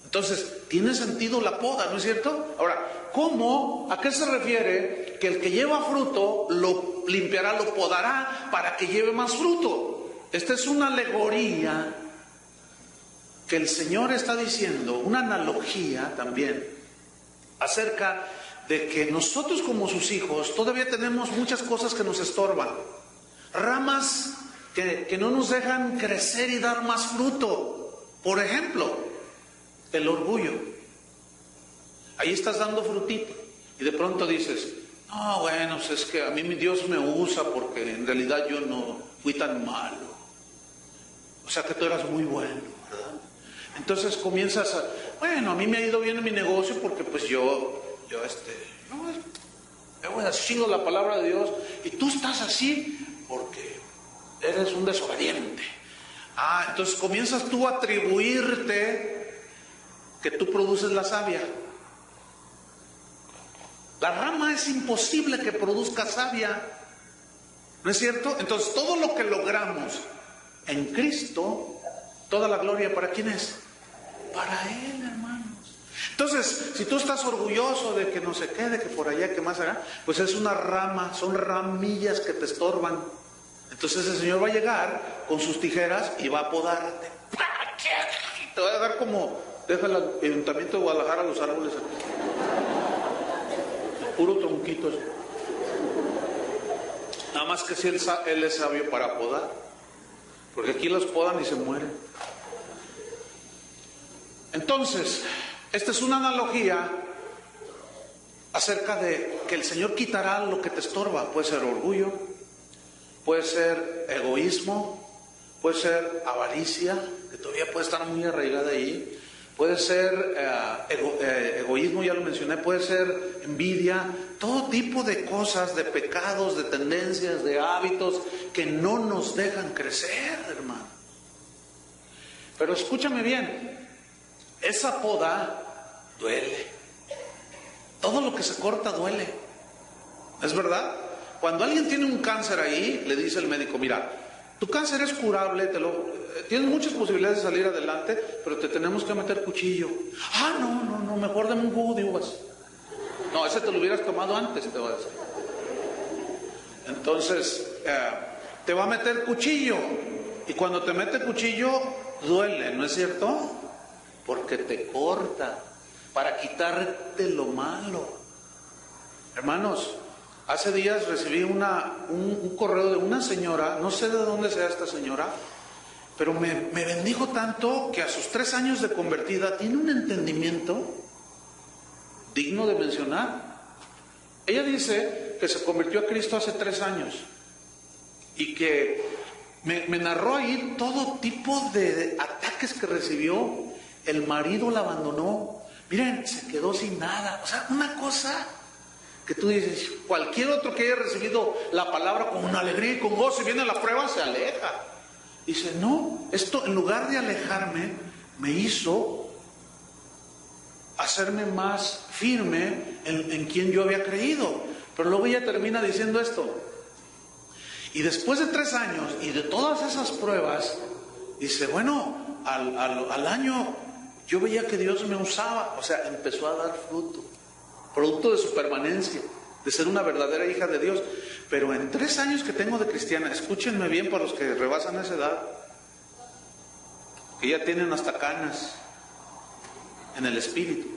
Entonces, tiene sentido la poda, ¿no es cierto? Ahora, ¿cómo? ¿A qué se refiere? Que el que lleva fruto lo limpiará, lo podará para que lleve más fruto. Esta es una alegoría que el Señor está diciendo, una analogía también, acerca de que nosotros como sus hijos todavía tenemos muchas cosas que nos estorban. Ramas que no nos dejan crecer y dar más fruto. Por ejemplo, el orgullo. Ahí estás dando frutito y de pronto dices, no, bueno, pues es que a mí mi Dios me usa porque en realidad yo no fui tan malo. O sea que tú eras muy bueno, ¿verdad? Entonces comienzas a, bueno, a mí me ha ido bien en mi negocio porque pues yo sigo la palabra de Dios y tú estás así porque eres un desobediente. Entonces comienzas tú a atribuirte que tú produces la savia. La rama es imposible que produzca savia, ¿no es cierto? Entonces todo lo que logramos en Cristo, toda la gloria, ¿para quién es? Para Él, hermanos. Entonces, si tú estás orgulloso de que no se quede, que por allá, que más allá, pues es una rama, son ramillas que te estorban. Entonces el Señor va a llegar con sus tijeras y va a podarte. Te va a dar como deja el Ayuntamiento de Guadalajara los árboles aquí. Puro tronquitos. Nada más que si él es sabio para podar. Porque aquí los podan y se mueren. Entonces, esta es una analogía acerca de que el Señor quitará lo que te estorba. Puede ser orgullo, puede ser egoísmo, puede ser avaricia, que todavía puede estar muy arraigada ahí. Puede ser egoísmo, ya lo mencioné, puede ser envidia, todo tipo de cosas, de pecados, de tendencias, de hábitos que no nos dejan crecer, hermano. Pero escúchame bien, esa poda duele. Todo lo que se corta duele. ¿Es verdad? Cuando alguien tiene un cáncer ahí, le dice el médico, mira, tu cáncer es curable, tienes muchas posibilidades de salir adelante, pero te tenemos que meter cuchillo. No, mejor dame un jugo de uvas. No, ese te lo hubieras tomado antes, te voy a decir. Entonces, te va a meter cuchillo. Y cuando te mete cuchillo, duele, ¿no es cierto? Porque te corta, para quitarte lo malo. Hermanos, hace días recibí un correo de una señora, no sé de dónde sea esta señora, pero me bendijo tanto que a sus 3 años de convertida tiene un entendimiento digno de mencionar. Ella dice que se convirtió a Cristo hace 3 años y que me narró ahí todo tipo de ataques que recibió. El marido la abandonó, miren, se quedó sin nada. O sea, una cosa que tú dices, cualquier otro que haya recibido la palabra con una alegría y con gozo y viene la prueba, se aleja. Dice, no, esto en lugar de alejarme, me hizo hacerme más firme en quien yo había creído. Pero luego ella termina diciendo esto. Y después de 3 años y de todas esas pruebas, dice, bueno, al año yo veía que Dios me usaba. O sea, empezó a dar fruto. Producto de su permanencia, de ser una verdadera hija de Dios. Pero en 3 años que tengo de cristiana, escúchenme bien para los que rebasan esa edad, que ya tienen hasta canas en el espíritu,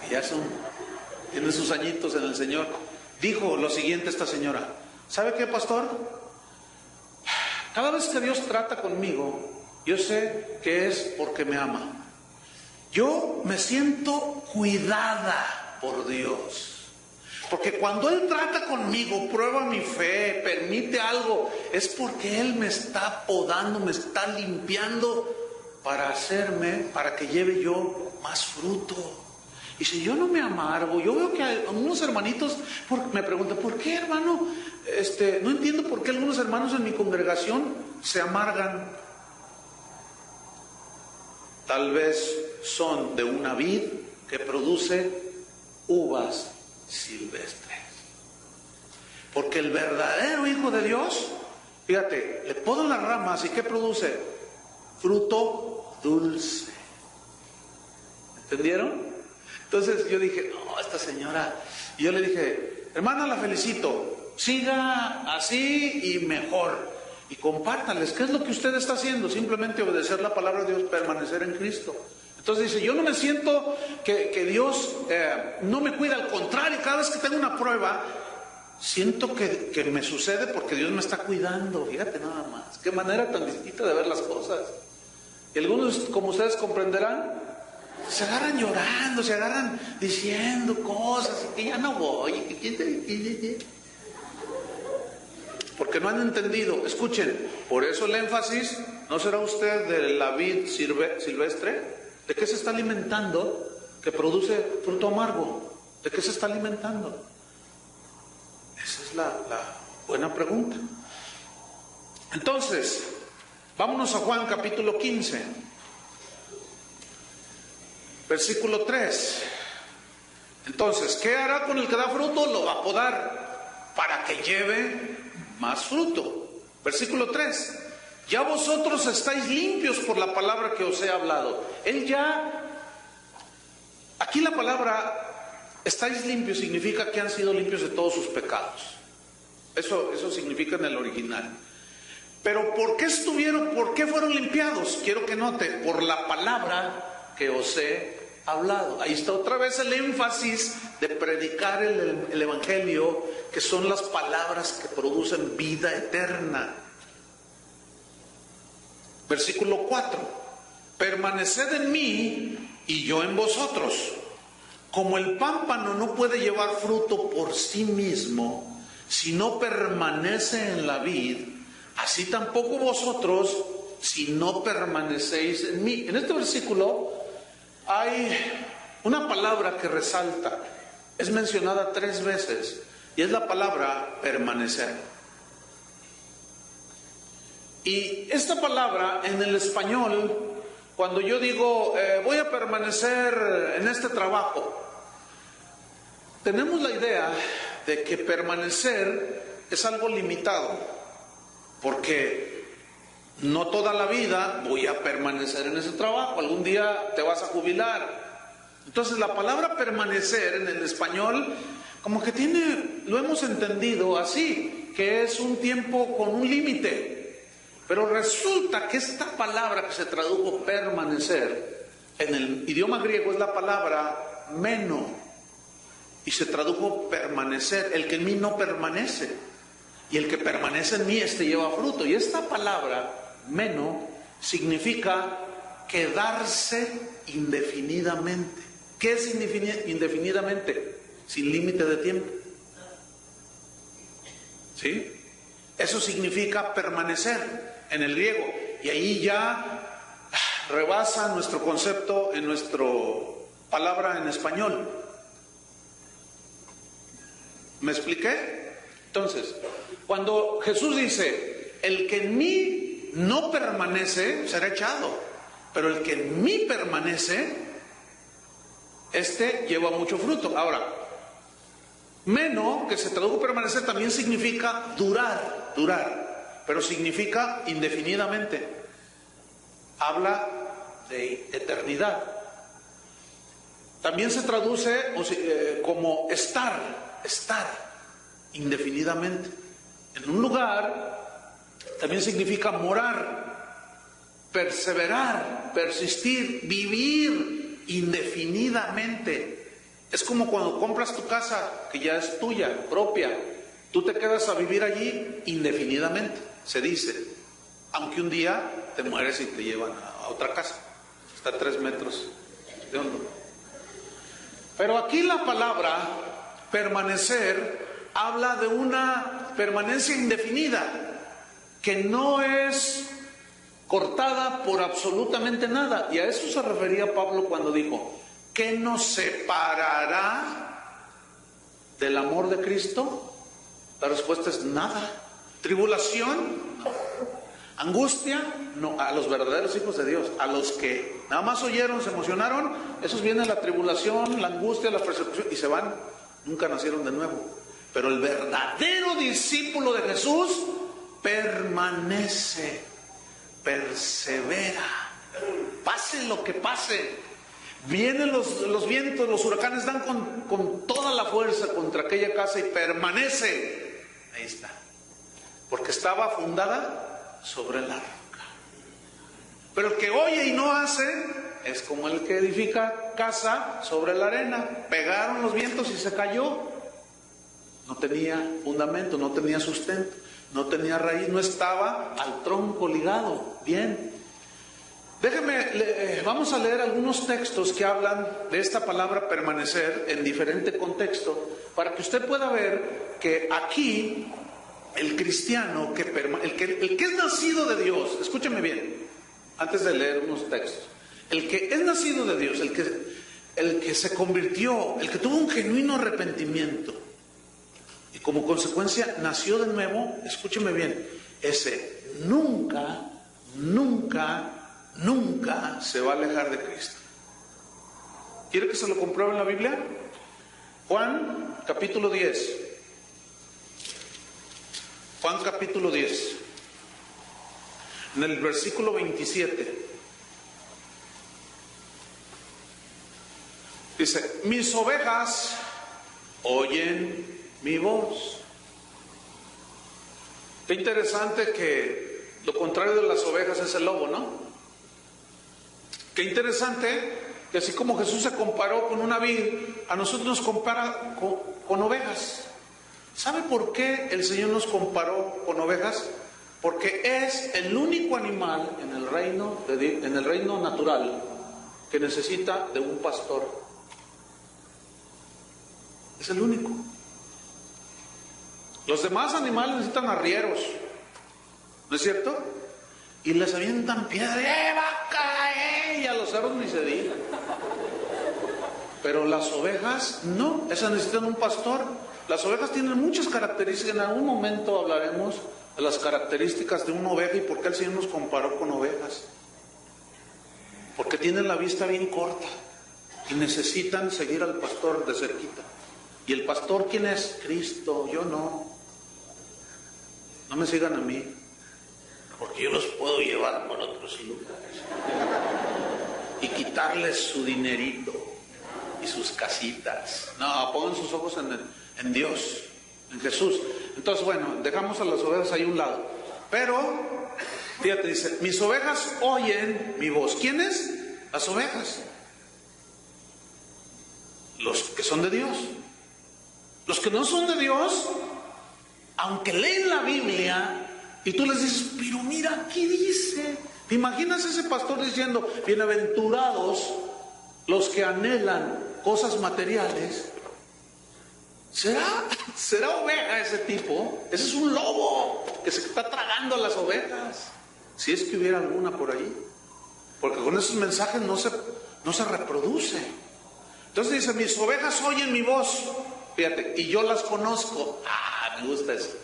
que ya tienen sus añitos en el Señor. dijo lo siguiente esta señora: ¿sabe qué, pastor? Cada vez que Dios trata conmigo, yo sé que es porque me ama. Yo me siento cuidada por Dios. Porque cuando Él trata conmigo, prueba mi fe, permite algo, es porque Él me está podando, me está limpiando para que lleve yo más fruto. Y si yo no me amargo, yo veo que algunos hermanitos me preguntan: ¿por qué, hermano? No entiendo por qué algunos hermanos en mi congregación se amargan. Tal vez son de una vid que produce uvas silvestres. Porque el verdadero hijo de Dios, fíjate, le podan las ramas y ¿qué produce? Fruto dulce. ¿Entendieron? Entonces yo dije: no, esta señora. Y yo le dije: hermana, la felicito, siga así y mejor. Y compártales qué es lo que usted está haciendo. Simplemente obedecer la palabra de Dios, permanecer en Cristo. Entonces dice: yo no me siento que Dios no me cuida, al contrario, cada vez que tengo una prueba, siento que me sucede porque Dios me está cuidando. Fíjate nada más, qué manera tan distinta de ver las cosas. Y algunos, como ustedes comprenderán, se agarran llorando, se agarran diciendo cosas, que ya no voy, porque no han entendido. Escuchen, por eso el énfasis: ¿no será usted de la vid silvestre? ¿De qué se está alimentando que produce fruto amargo? ¿De qué se está alimentando? Esa es la buena pregunta. Entonces, vámonos a Juan capítulo 15, versículo 3. Entonces, ¿qué hará con el que da fruto? Lo va a podar para que lleve más fruto. Versículo 3. Ya vosotros estáis limpios por la palabra que os he hablado. Aquí la palabra estáis limpios significa que han sido limpios de todos sus pecados. Eso significa en el original. Pero ¿por qué fueron limpiados? Quiero que note: por la palabra que os he hablado. Ahí está otra vez el énfasis de predicar el evangelio, que son las palabras que producen vida eterna. Versículo 4: permaneced en mí y yo en vosotros. Como el pámpano no puede llevar fruto por sí mismo si no permanece en la vid, así tampoco vosotros si no permanecéis en mí. En este versículo hay una palabra que resalta, es mencionada 3 veces, y es la palabra permanecer. Y esta palabra en el español, cuando yo digo voy a permanecer en este trabajo, tenemos la idea de que permanecer es algo limitado, porque no toda la vida voy a permanecer en ese trabajo, algún día te vas a jubilar. Entonces la palabra permanecer en el español como que lo hemos entendido así, que es un tiempo con un límite. Pero resulta que esta palabra que se tradujo permanecer, en el idioma griego es la palabra meno, y se tradujo permanecer, el que en mí no permanece, y el que permanece en mí, lleva fruto. Y esta palabra meno significa quedarse indefinidamente. ¿Qué es indefinidamente? Sin límite de tiempo. ¿Sí? Eso significa permanecer en el griego. Y ahí ya rebasa nuestro concepto en nuestra palabra en español. ¿Me expliqué? Entonces, cuando Jesús dice: el que en mí no permanece será echado, pero el que en mí permanece, lleva mucho fruto. Ahora, meno, que se tradujo permanecer, también significa durar, pero significa indefinidamente. Habla de eternidad. También se traduce como estar indefinidamente. En un lugar también significa morar, perseverar, persistir, vivir indefinidamente. Es como cuando compras tu casa, que ya es tuya, propia. Tú te quedas a vivir allí indefinidamente, se dice. Aunque un día te mueres y te llevan a otra casa. Está a 3 metros de hondo. Pero aquí la palabra permanecer habla de una permanencia indefinida, que no es cortada por absolutamente nada. Y a eso se refería Pablo cuando dijo: ¿qué nos separará del amor de Cristo? La respuesta es nada. ¿Tribulación? No. ¿Angustia? No. A los verdaderos hijos de Dios, a los que nada más oyeron, se emocionaron, esos vienen la tribulación, la angustia, la persecución y se van. Nunca nacieron de nuevo. Pero el verdadero discípulo de Jesús permanece, persevera, pase lo que pase. Vienen los vientos, los huracanes dan con toda la fuerza contra aquella casa y permanece. Ahí está. Porque estaba fundada sobre la roca. Pero el que oye y no hace es como el que edifica casa sobre la arena. Pegaron los vientos y se cayó. No tenía fundamento, no tenía sustento, no tenía raíz, no estaba al tronco ligado. Bien. Vamos a leer algunos textos que hablan de esta palabra permanecer en diferente contexto, para que usted pueda ver que aquí el cristiano, el que es nacido de Dios, escúcheme bien, antes de leer unos textos, el que es nacido de Dios, el que se convirtió, el que tuvo un genuino arrepentimiento y como consecuencia nació de nuevo, escúcheme bien, ese nunca se va a alejar de Cristo. ¿Quiere que se lo compruebe en la Biblia? Juan capítulo 10. Juan capítulo 10. En el versículo 27. Dice: mis ovejas oyen mi voz. Qué interesante que lo contrario de las ovejas es el lobo, ¿no? Qué interesante que así como Jesús se comparó con una vid, a nosotros nos compara con ovejas. ¿Sabe por qué el Señor nos comparó con ovejas? Porque es el único animal en el reino natural que necesita de un pastor. Es el único. Los demás animales necesitan arrieros, ¿no es cierto? Y les avientan piedra, vaca, y a los cerdos ni se diga. Pero las ovejas no, esas necesitan un pastor. Las ovejas tienen muchas características. En algún momento hablaremos de las características de una oveja y por qué el Señor nos comparó con ovejas. Porque tienen la vista bien corta y necesitan seguir al pastor de cerquita. ¿Y el pastor quién es? Cristo. Yo no. No me sigan a mí, porque yo los puedo llevar por otros lugares y quitarles su dinerito y sus casitas. No, pongan sus ojos en Dios, en Jesús. Entonces, bueno, dejamos a las ovejas ahí a un lado. Pero, fíjate, dice: mis ovejas oyen mi voz. ¿Quiénes? Las ovejas. Los que son de Dios. Los que no son de Dios, aunque leen la Biblia y tú les dices: pero mira, ¿qué dice? ¿Te imaginas ese pastor diciendo: bienaventurados los que anhelan cosas materiales? ¿Será oveja ese tipo? Ese es un lobo que se está tragando a las ovejas, si es que hubiera alguna por ahí, porque con esos mensajes no se reproduce. Entonces dice: mis ovejas oyen mi voz, fíjate, y yo las conozco. Me gusta eso.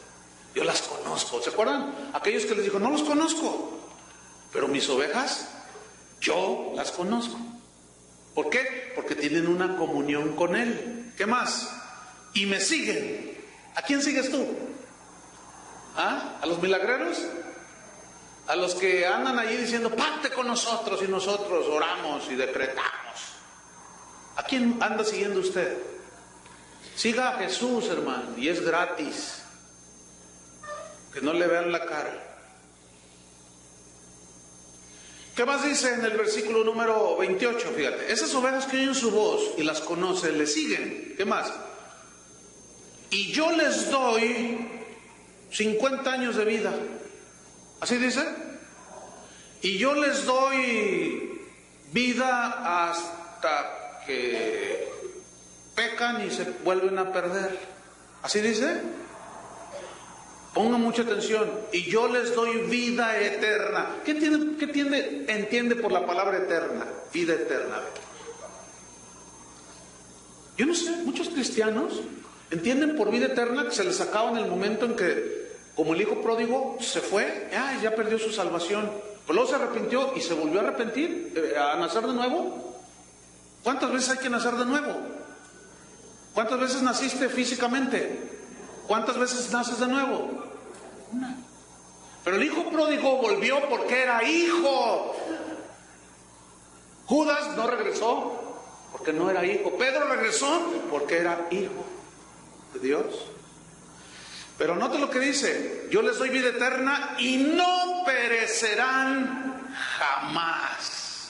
Yo las conozco. ¿Se acuerdan? Aquellos que les dijo: no los conozco, pero mis ovejas, yo las conozco. ¿Por qué? Porque tienen una comunión con Él. ¿Qué más? Y me siguen. ¿A quién sigues tú? ¿Ah? ¿A los milagreros? ¿A los que andan allí diciendo: pacte con nosotros y nosotros oramos y decretamos? ¿A quién anda siguiendo usted? Siga a Jesús, hermano, y es gratis. Que no le vean la cara. ¿Qué más dice en el versículo número 28? Fíjate, esas ovejas que oyen su voz y las conoce, le siguen. ¿Qué más? Y yo les doy 50 años de vida. ¿Así dice? Y yo les doy vida hasta que pecan y se vuelven a perder. ¿Así dice? Pongan mucha atención. Y yo les doy vida eterna. ¿Qué entiende por la palabra eterna? Vida eterna. Yo no sé, muchos cristianos entienden por vida eterna que se les acaba en el momento en que, como el hijo pródigo se fue, ya perdió su salvación. Pero luego se arrepintió y se volvió a arrepentir, a nacer de nuevo. ¿Cuántas veces hay que nacer de nuevo? ¿Cuántas veces naciste físicamente? ¿Cuántas veces naces de nuevo? Una. Pero el hijo pródigo volvió porque era hijo. Judas no regresó porque no era hijo. Pedro regresó porque era hijo de Dios. Pero note lo que dice: yo les doy vida eterna y no perecerán jamás.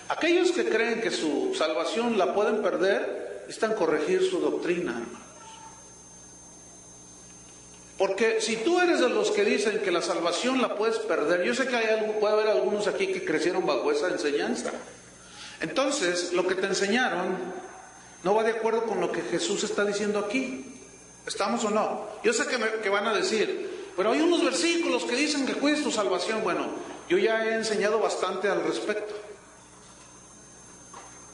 Aquellos que creen que su salvación la pueden perder necesitan corregir su doctrina, hermanos. Porque si tú eres de los que dicen que la salvación la puedes perder, yo sé que puede haber algunos aquí que crecieron bajo esa enseñanza. Entonces, lo que te enseñaron no va de acuerdo con lo que Jesús está diciendo aquí. ¿Estamos o no? Yo sé que van a decir, pero hay unos versículos que dicen que cuides tu salvación. Bueno, yo ya he enseñado bastante al respecto.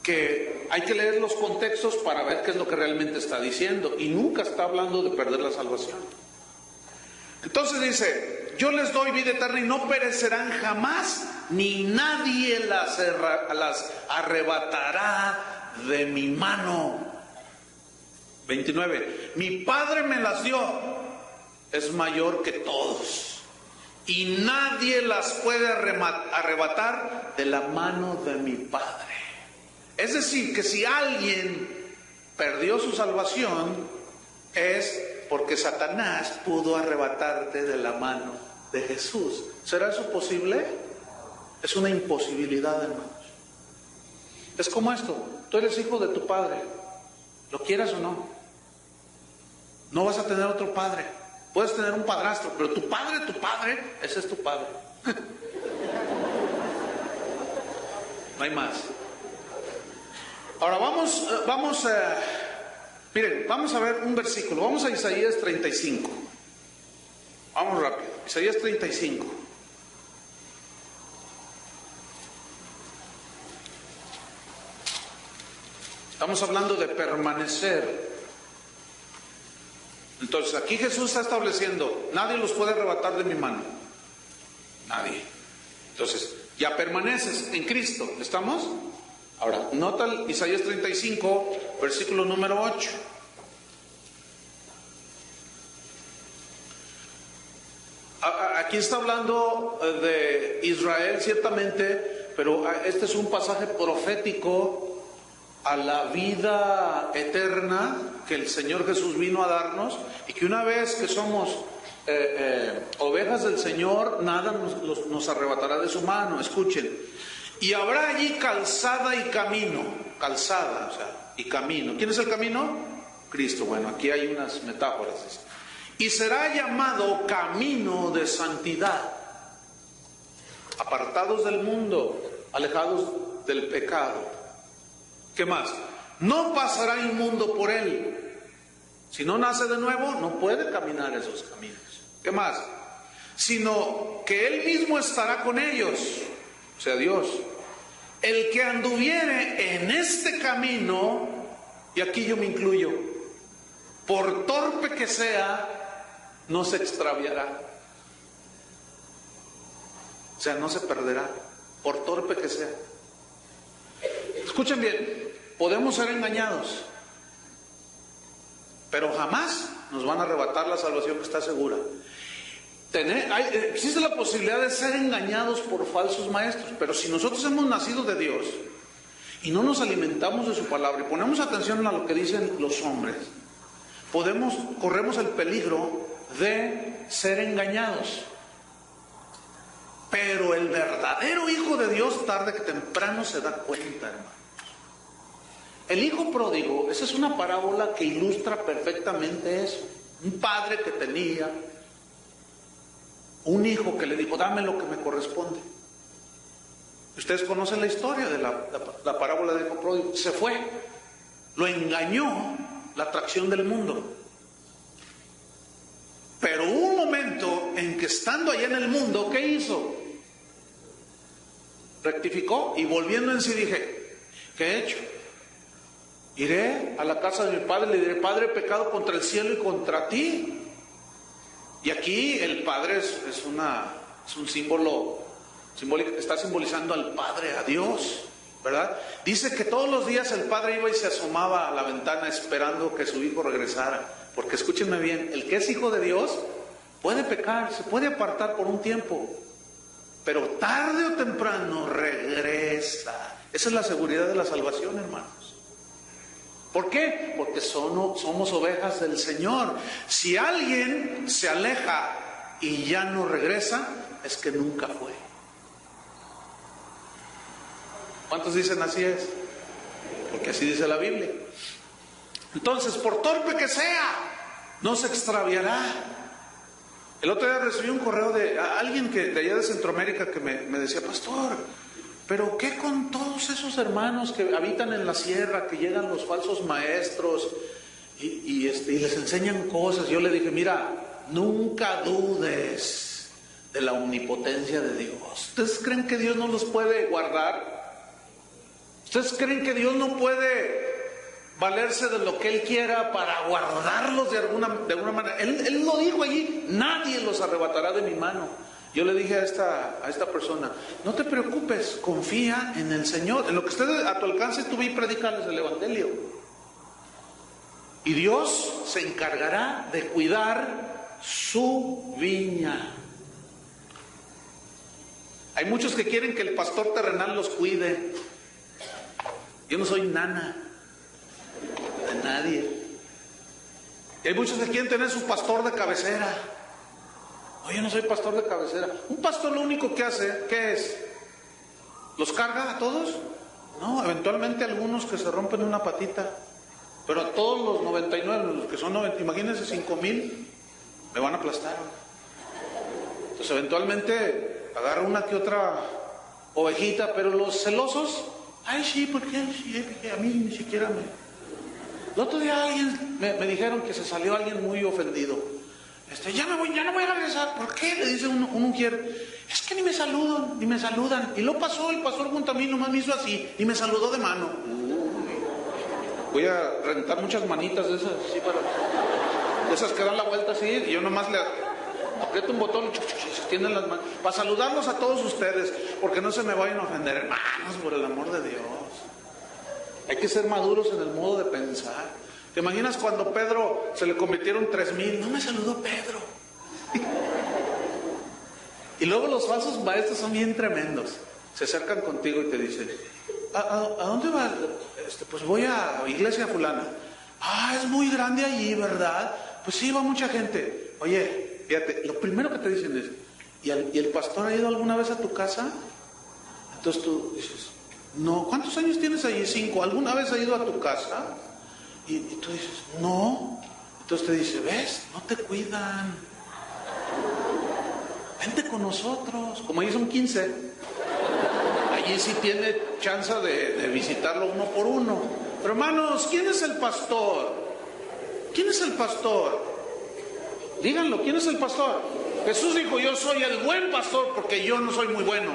Que hay que leer los contextos para ver qué es lo que realmente está diciendo. Y nunca está hablando de perder la salvación. Entonces dice: yo les doy vida eterna y no perecerán jamás, ni nadie las arrebatará de mi mano. 29. Mi Padre me las dio, es mayor que todos, y nadie las puede arrebatar de la mano de mi Padre. Es decir, que si alguien perdió su salvación, es porque Satanás pudo arrebatarte de la mano de Jesús. ¿Será eso posible? Es una imposibilidad, hermanos. Es como esto: tú eres hijo de tu padre, lo quieras o no. No vas a tener otro padre. Puedes tener un padrastro, pero tu padre, ese es tu padre. No hay más. Ahora miren, vamos a ver un versículo. Vamos a Isaías 35. Vamos rápido. Isaías 35. Estamos hablando de permanecer. Entonces aquí Jesús está estableciendo: nadie los puede arrebatar de mi mano. Nadie. Entonces ya permaneces en Cristo. ¿Estamos? Ahora, nota Isaías 35, versículo número 8. Aquí está hablando de Israel, ciertamente, pero este es un pasaje profético a la vida eterna que el Señor Jesús vino a darnos, y que una vez que somos ovejas del Señor, nada nos arrebatará de su mano. Escuchen: y habrá allí calzada y camino. Calzada, o sea, y camino. ¿Quién es el camino? Cristo. Bueno, aquí hay unas metáforas. Y será llamado camino de santidad. Apartados del mundo, alejados del pecado. ¿Qué más? No pasará inmundo por él. Si no nace de nuevo, no puede caminar esos caminos. ¿Qué más? Sino que él mismo estará con ellos, o sea, Dios. El que anduviere en este camino, y aquí yo me incluyo, por torpe que sea, no se extraviará. O sea, no se perderá, por torpe que sea. Escuchen bien, podemos ser engañados, pero jamás nos van a arrebatar la salvación que está segura. Existe la posibilidad de ser engañados por falsos maestros, pero si nosotros hemos nacido de Dios y no nos alimentamos de su palabra y ponemos atención a lo que dicen los hombres, corremos el peligro de ser engañados. Pero el verdadero hijo de Dios tarde que temprano se da cuenta, hermano. El hijo pródigo, esa es una parábola que ilustra perfectamente eso. Un padre que tenía un hijo que le dijo, dame lo que me corresponde. Ustedes conocen la historia de la parábola del hijo pródigo. Se fue, lo engañó la atracción del mundo. Pero hubo un momento en que estando allá en el mundo, ¿qué hizo? Rectificó y volviendo en sí dije, ¿qué he hecho? Iré a la casa de mi padre y le diré, Padre, he pecado contra el cielo y contra ti. Y aquí el padre es un símbolo simbólico, está simbolizando al Padre, a Dios, ¿verdad? Dice que todos los días el padre iba y se asomaba a la ventana esperando que su hijo regresara. Porque escúchenme bien, el que es hijo de Dios puede pecar, se puede apartar por un tiempo, pero tarde o temprano regresa. Esa es la seguridad de la salvación, hermanos. ¿Por qué? Porque somos ovejas del Señor. Si alguien se aleja y ya no regresa, es que nunca fue. ¿Cuántos dicen así es? Porque así dice la Biblia. Entonces, por torpe que sea, no se extraviará. El otro día recibí un correo de alguien de allá de Centroamérica que me decía, pastor, pero ¿qué con todos esos hermanos que habitan en la sierra, que llegan los falsos maestros y les enseñan cosas? Yo le dije, mira, nunca dudes de la omnipotencia de Dios. ¿Ustedes creen que Dios no los puede guardar? ¿Ustedes creen que Dios no puede valerse de lo que Él quiera para guardarlos de alguna manera? Él lo dijo allí, nadie los arrebatará de mi mano. Yo le dije a esta persona, no te preocupes, confía en el Señor, en lo que esté a tu alcance, tú ve y predícales el Evangelio. Y Dios se encargará de cuidar su viña. Hay muchos que quieren que el pastor terrenal los cuide. Yo no soy nana de nadie. Y hay muchos que quieren tener su pastor de cabecera. Oye, yo no soy pastor de cabecera. Un pastor lo único que hace, ¿qué es? ¿Los carga a todos? No, eventualmente algunos que se rompen una patita. Pero a todos los 99, los que son 90, imagínense 5,000, me van a aplastar. Entonces eventualmente agarra una que otra ovejita, pero los celosos, ay sí, porque a mí ni siquiera me... El otro día me dijeron que se salió alguien muy ofendido. Ya no voy a regresar. ¿Por qué? Le dice un mujer, es que ni me saludan. Y lo pasó el pastor junto a mí, nomás me hizo así, y me saludó de mano. Voy a rentar muchas manitas de esas, así de esas que dan la vuelta así, y yo nomás le aprieto un botón y se extienden las manos. Para saludarlos a todos ustedes, porque no se me vayan a ofender, hermanos, por el amor de Dios. Hay que ser maduros en el modo de pensar. ¿Te imaginas cuando Pedro se le convirtieron 3,000? No me saludó Pedro. Y luego los falsos maestros son bien tremendos. Se acercan contigo y te dicen, ¿a dónde vas? Pues voy a iglesia fulana. Ah, es muy grande allí, ¿verdad? Pues sí, va mucha gente. Oye, fíjate, lo primero que te dicen es, ¿y el pastor ha ido alguna vez a tu casa? Entonces tú dices, no. ¿Cuántos años tienes allí? 5. ¿Alguna vez ha ido a tu casa? Y tú dices, no. Entonces te dice, ¿ves? No te cuidan. Vente con nosotros. Como allí son 15, allí sí tiene chance de visitarlo uno por uno. Pero hermanos, ¿quién es el pastor? ¿Quién es el pastor? Díganlo, ¿quién es el pastor? Jesús dijo, yo soy el buen pastor porque yo no soy muy bueno.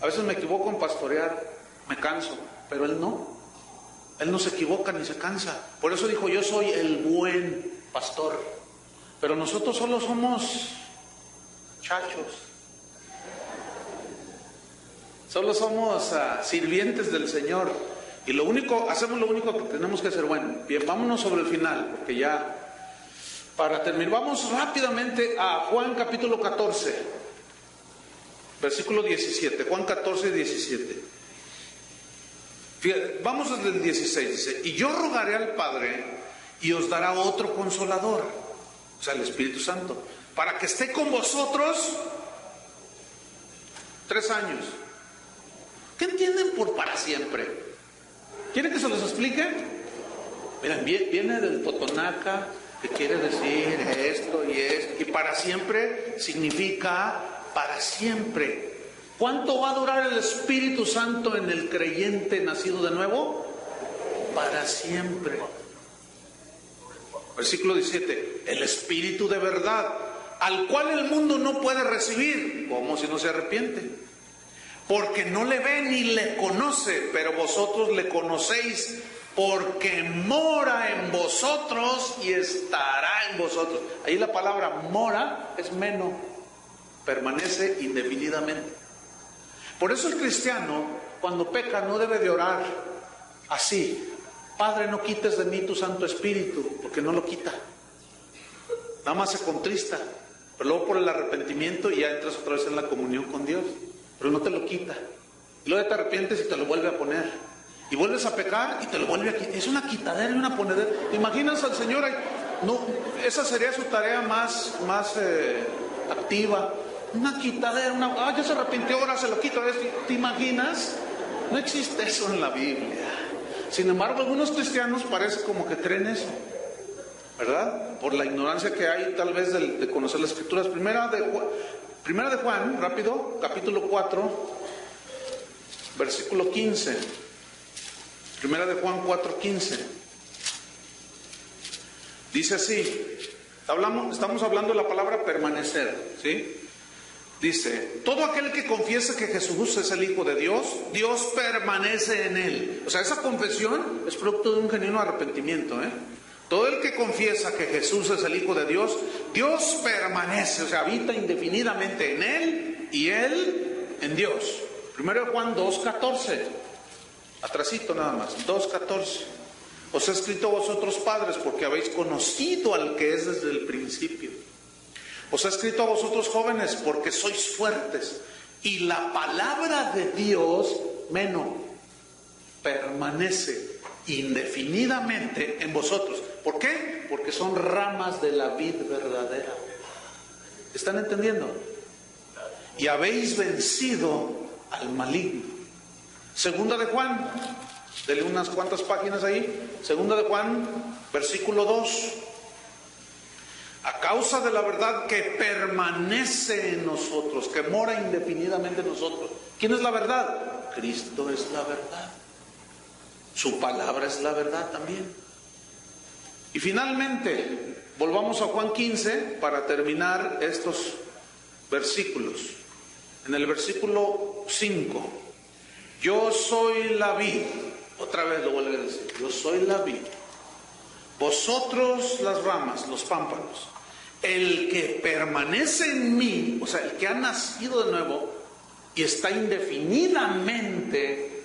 A veces me equivoco en pastorear, me canso, pero Él no. Él no se equivoca ni se cansa. Por eso dijo, yo soy el buen pastor. Pero nosotros solo somos chachos. Solo somos sirvientes del Señor. Y hacemos lo único que tenemos que hacer. Bueno, bien, vámonos sobre el final, porque ya, para terminar, vamos rápidamente a Juan capítulo 14, versículo 17. Juan 14, 17. Fíjate, vamos desde el 16, dice, y yo rogaré al Padre y os dará otro consolador, o sea, el Espíritu Santo, para que esté con vosotros 3 años. ¿Qué entienden por para siempre? ¿Quieren que se los explique? Miren, viene del totonaca, que quiere decir esto y esto, y para siempre significa para siempre. ¿Cuánto va a durar el Espíritu Santo en el creyente nacido de nuevo? Para siempre. Versículo 17, el Espíritu de verdad, al cual el mundo no puede recibir, como si no se arrepiente, porque no le ve ni le conoce, pero vosotros le conocéis, porque mora en vosotros y estará en vosotros. Ahí la palabra mora es meno, permanece indefinidamente. Por eso el cristiano, cuando peca, no debe de orar así: Padre, no quites de mí tu Santo Espíritu, porque no lo quita. Nada más se contrista, pero luego por el arrepentimiento y ya entras otra vez en la comunión con Dios, pero no te lo quita. Y luego te arrepientes y te lo vuelve a poner. Y vuelves a pecar y te lo vuelve a quitar. Es una quitadera y una ponedera. ¿Te imaginas al Señor ahí? No, esa sería su tarea más activa. Una quitadera, ya se arrepintió, ahora se lo quito. ¿Te imaginas? No existe eso en la Biblia. Sin embargo, algunos cristianos parece como que creen eso, ¿verdad? Por la ignorancia que hay tal vez de conocer las Escrituras. Primera de Juan, rápido, capítulo 4, versículo 15. Primera de Juan 4:15. Dice así, estamos hablando de la palabra permanecer, ¿sí? Dice, todo aquel que confiesa que Jesús es el Hijo de Dios, Dios permanece en él. O sea, esa confesión es producto de un genuino arrepentimiento, ¿eh? Todo el que confiesa que Jesús es el Hijo de Dios, Dios permanece, o sea, habita indefinidamente en él y él en Dios. Primero de Juan 2:14, atrasito nada más, 2:14. Os he escrito a vosotros padres porque habéis conocido al que es desde el principio. Os he escrito a vosotros jóvenes porque sois fuertes y la palabra de Dios, permanece indefinidamente en vosotros. ¿Por qué? Porque son ramas de la vid verdadera. ¿Están entendiendo? Y habéis vencido al maligno. Segunda de Juan, dele unas cuantas páginas ahí. Segunda de Juan, versículo 2. A causa de la verdad que permanece en nosotros, que mora indefinidamente en nosotros. ¿Quién es la verdad? Cristo es la verdad. Su palabra es la verdad también. Y finalmente, volvamos a Juan 15 para terminar estos versículos. En el versículo 5, yo soy la vid. Otra vez lo vuelve a decir, yo soy la vid. Vosotros las ramas, los pámpanos. El que permanece en mí, o sea, el que ha nacido de nuevo y está indefinidamente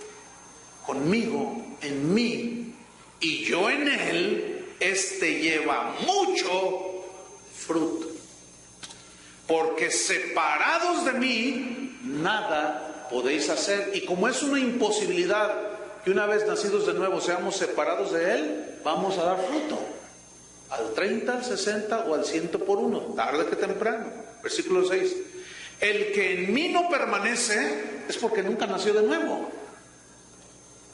conmigo, en mí, y yo en él, este lleva mucho fruto. Porque separados de mí, nada podéis hacer. Y como es una imposibilidad que una vez nacidos de nuevo seamos separados de él, vamos a dar fruto. Al 30, al 60 o al 100 por uno, tarde que temprano. Versículo 6. El que en mí no permanece es porque nunca nació de nuevo.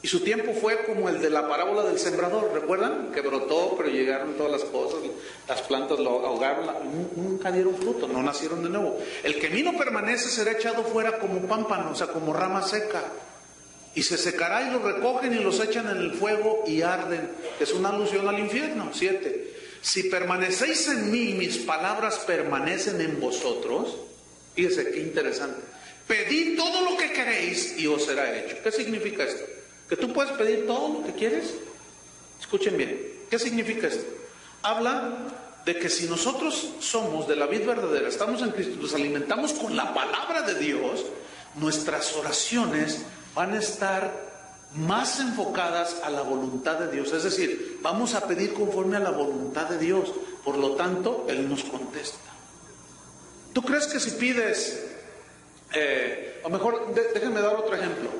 Y su tiempo fue como el de la parábola del sembrador. ¿Recuerdan? Que brotó, pero llegaron todas las cosas, las plantas lo ahogaron, nunca dieron fruto, no nacieron de nuevo. El que en mí no permanece será echado fuera como pámpano, o sea, como rama seca. Y se secará y los recogen y los echan en el fuego y arden. Es una alusión al infierno. 7. Si permanecéis en mí y mis palabras permanecen en vosotros, fíjese qué interesante. Pedid todo lo que queréis y os será hecho. ¿Qué significa esto? ¿Que tú puedes pedir todo lo que quieres? Escuchen bien. ¿Qué significa esto? Habla de que si nosotros somos de la vid verdadera, estamos en Cristo, nos alimentamos con la palabra de Dios, nuestras oraciones van a estar más enfocadas a la voluntad de Dios. Es decir, vamos a pedir conforme a la voluntad de Dios. Por lo tanto, Él nos contesta. ¿Tú crees que si pides, o mejor, déjenme dar otro ejemplo.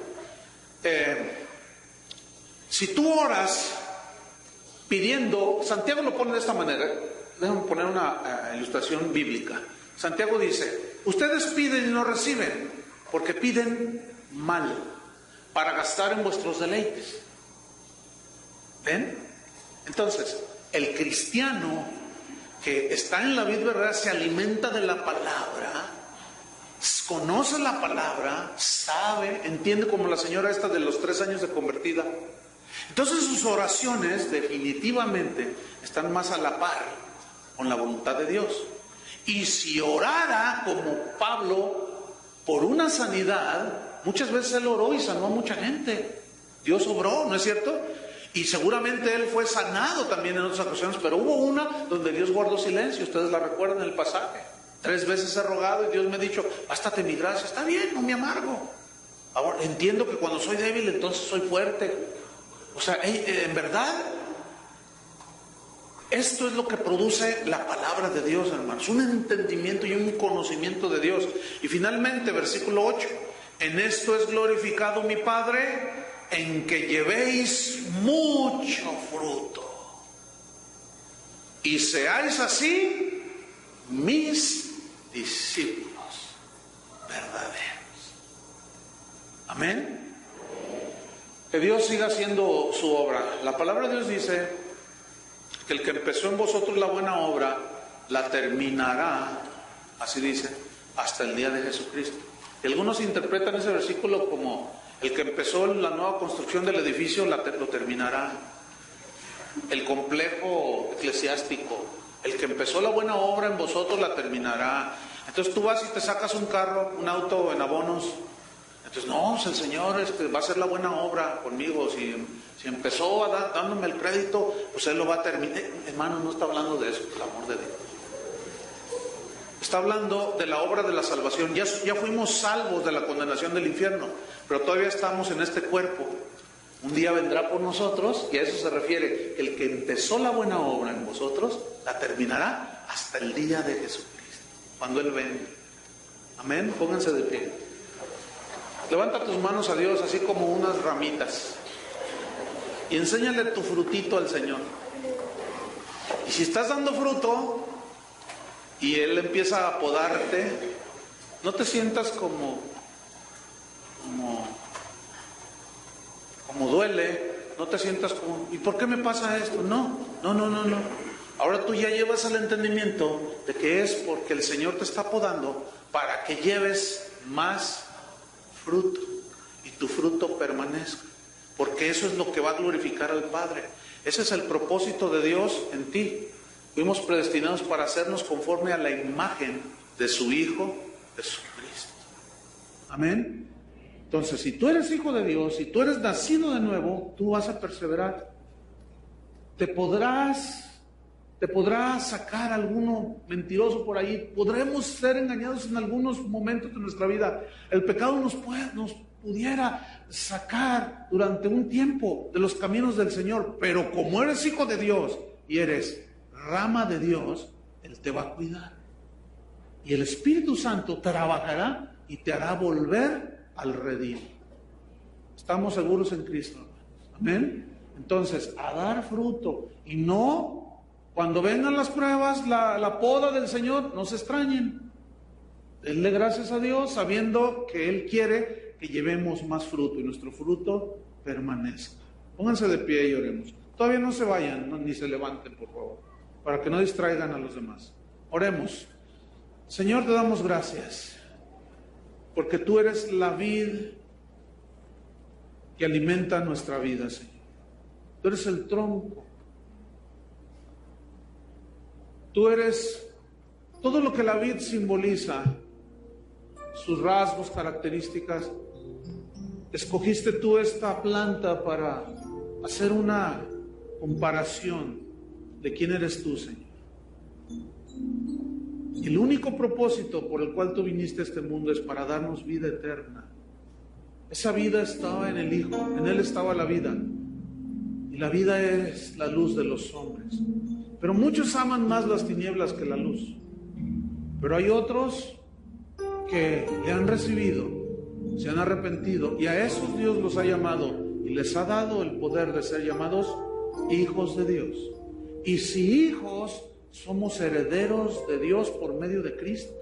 Si tú oras pidiendo, Santiago lo pone de esta manera, déjame poner una ilustración bíblica. Santiago dice, ustedes piden y no reciben, porque piden mal, para gastar en vuestros deleites. ¿Ven? Entonces, el cristiano que está en la vid verdadera se alimenta de la palabra, conoce la palabra, sabe, entiende, como la señora esta de los 3 años de convertida. Entonces sus oraciones definitivamente están más a la par con la voluntad de Dios. Y si orara como Pablo por una sanidad, muchas veces él oró y sanó a mucha gente. Dios obró, ¿no es cierto? Y seguramente él fue sanado también en otras ocasiones, pero hubo una donde Dios guardó silencio. Ustedes la recuerdan en el pasaje. 3 veces he rogado y Dios me ha dicho, bástate mi gracia. Está bien, no me amargo. Ahora entiendo que cuando soy débil, entonces soy fuerte. O sea, en verdad, esto es lo que produce la palabra de Dios, hermanos. Un entendimiento y un conocimiento de Dios. Y finalmente, versículo 8. En esto es glorificado mi Padre, en que llevéis mucho fruto y seáis así mis discípulos verdaderos. Amén. Que Dios siga haciendo su obra. La palabra de Dios dice que el que empezó en vosotros la buena obra la terminará, así dice, hasta el día de Jesucristo. Y algunos interpretan ese versículo como el que empezó la nueva construcción del edificio lo terminará. El complejo eclesiástico, el que empezó la buena obra en vosotros la terminará. Entonces tú vas y te sacas un carro, un auto en abonos. Entonces, no, pues el Señor va a hacer la buena obra conmigo. Si empezó dándome el crédito, pues Él lo va a terminar. Hermano, no está hablando de eso, del amor de Dios. Está hablando de la obra de la salvación. Ya fuimos salvos de la condenación del infierno, pero todavía estamos en este cuerpo. Un día vendrá por nosotros, y a eso se refiere. El que empezó la buena obra en vosotros, la terminará hasta el día de Jesucristo, cuando Él venga. Amén. Pónganse de pie. Levanta tus manos a Dios así como unas ramitas y enséñale tu frutito al Señor. Y si estás dando fruto y Él empieza a podarte, no te sientas como duele, no te sientas como, ¿y por qué me pasa esto? No. Ahora tú ya llevas el entendimiento de que es porque el Señor te está podando para que lleves más fruto y tu fruto permanezca, porque eso es lo que va a glorificar al Padre. Ese es el propósito de Dios en ti. Fuimos predestinados para hacernos conforme a la imagen de su Hijo Jesucristo. Amén. Entonces, si tú eres hijo de Dios, si tú eres nacido de nuevo, tú vas a perseverar. Te podrás sacar alguno mentiroso por ahí. Podremos ser engañados en algunos momentos de nuestra vida. El pecado nos pudiera sacar durante un tiempo de los caminos del Señor. Pero como eres hijo de Dios y eres rama de Dios, Él te va a cuidar. Y el Espíritu Santo trabajará y te hará volver al redil. ¿Estamos seguros en Cristo? Amén. Entonces, a dar fruto. Y no, cuando vengan las pruebas, la poda del Señor, no se extrañen. Denle gracias a Dios, sabiendo que Él quiere que llevemos más fruto y nuestro fruto permanezca. Pónganse de pie y oremos. Todavía no se vayan, ni se levanten, por favor, para que no distraigan a los demás. Oremos. Señor, te damos gracias, porque tú eres la vid que alimenta nuestra vida, Señor. Tú eres el tronco. Tú eres todo lo que la vid simboliza, sus rasgos, características. Escogiste tú esta planta para hacer una comparación de quién eres tú, Señor. Y el único propósito por el cual tú viniste a este mundo es para darnos vida eterna. Esa vida estaba en el Hijo, en Él estaba la vida. Y la vida es la luz de los hombres. Pero muchos aman más las tinieblas que la luz. Pero hay otros que le han recibido, se han arrepentido, y a esos Dios los ha llamado y les ha dado el poder de ser llamados hijos de Dios. Y si hijos, somos herederos de Dios por medio de Cristo.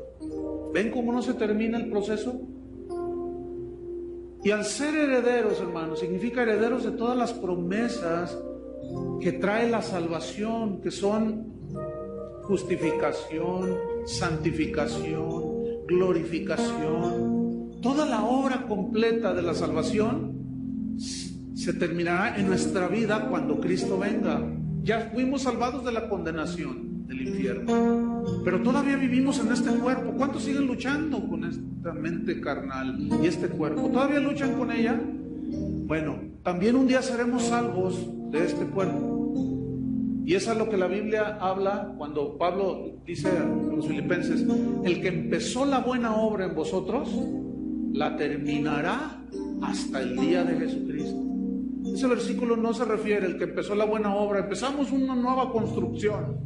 ¿Ven cómo no se termina el proceso? Y al ser herederos, hermanos, significa herederos de todas las promesas que trae la salvación, que son justificación, santificación, glorificación. Toda la obra completa de la salvación se terminará en nuestra vida cuando Cristo venga. Ya fuimos salvados de la condenación del infierno, pero todavía vivimos en este cuerpo. ¿Cuántos siguen luchando con esta mente carnal y este cuerpo? ¿Todavía luchan con ella? Bueno, también un día seremos salvos de este cuerpo. Y eso es lo que la Biblia habla cuando Pablo dice a los filipenses: el que empezó la buena obra en vosotros, la terminará hasta el día de Jesucristo. Ese versículo no se refiere al que empezó la buena obra. Empezamos una nueva construcción,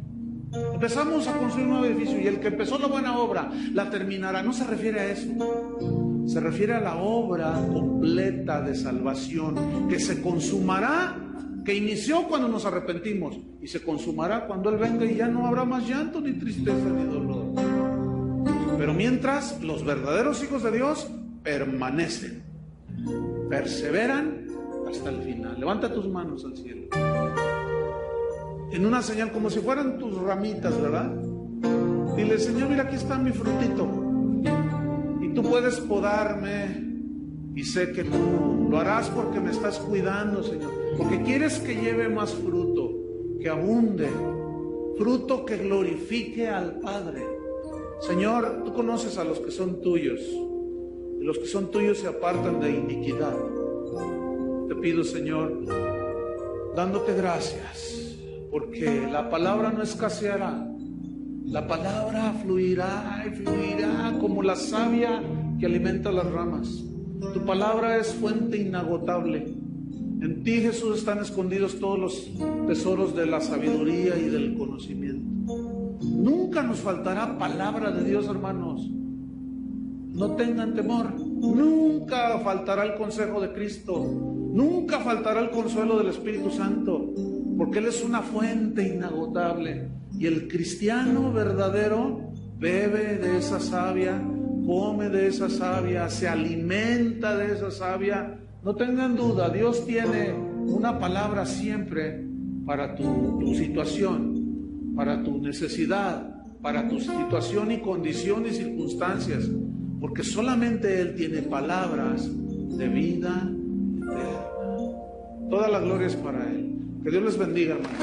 empezamos a construir un nuevo edificio, y el que empezó la buena obra la terminará. No se refiere a eso. Se refiere a la obra completa de salvación que se consumará, que inició cuando nos arrepentimos, y se consumará cuando Él venga, y ya no habrá más llanto, ni tristeza, ni dolor. Pero mientras, los verdaderos hijos de Dios permanecen, perseveran hasta el final. Levanta tus manos al cielo en una señal, como si fueran tus ramitas, ¿verdad? Dile: Señor, mira, aquí está mi frutito, y tú puedes podarme, y sé que tú lo harás porque me estás cuidando, Señor, porque quieres que lleve más fruto, que abunde, fruto que glorifique al Padre. Señor, tú conoces a los que son tuyos, y los que son tuyos se apartan de iniquidad. Te pido, Señor, dándote gracias, porque la palabra no escaseará. La palabra fluirá y fluirá como la savia que alimenta las ramas. Tu palabra es fuente inagotable. En ti, Jesús, están escondidos todos los tesoros de la sabiduría y del conocimiento. Nunca nos faltará palabra de Dios, hermanos. No tengan temor. Nunca faltará el consejo de Cristo. Nunca faltará el consuelo del Espíritu Santo, porque Él es una fuente inagotable. Y el cristiano verdadero bebe de esa savia, come de esa savia, se alimenta de esa savia. No tengan duda, Dios tiene una palabra siempre para tu situación, para tu necesidad, para tu situación y condición y circunstancias, porque solamente Él tiene palabras de vida eterna. Toda la gloria es para Él. Que Dios les bendiga, hermanos.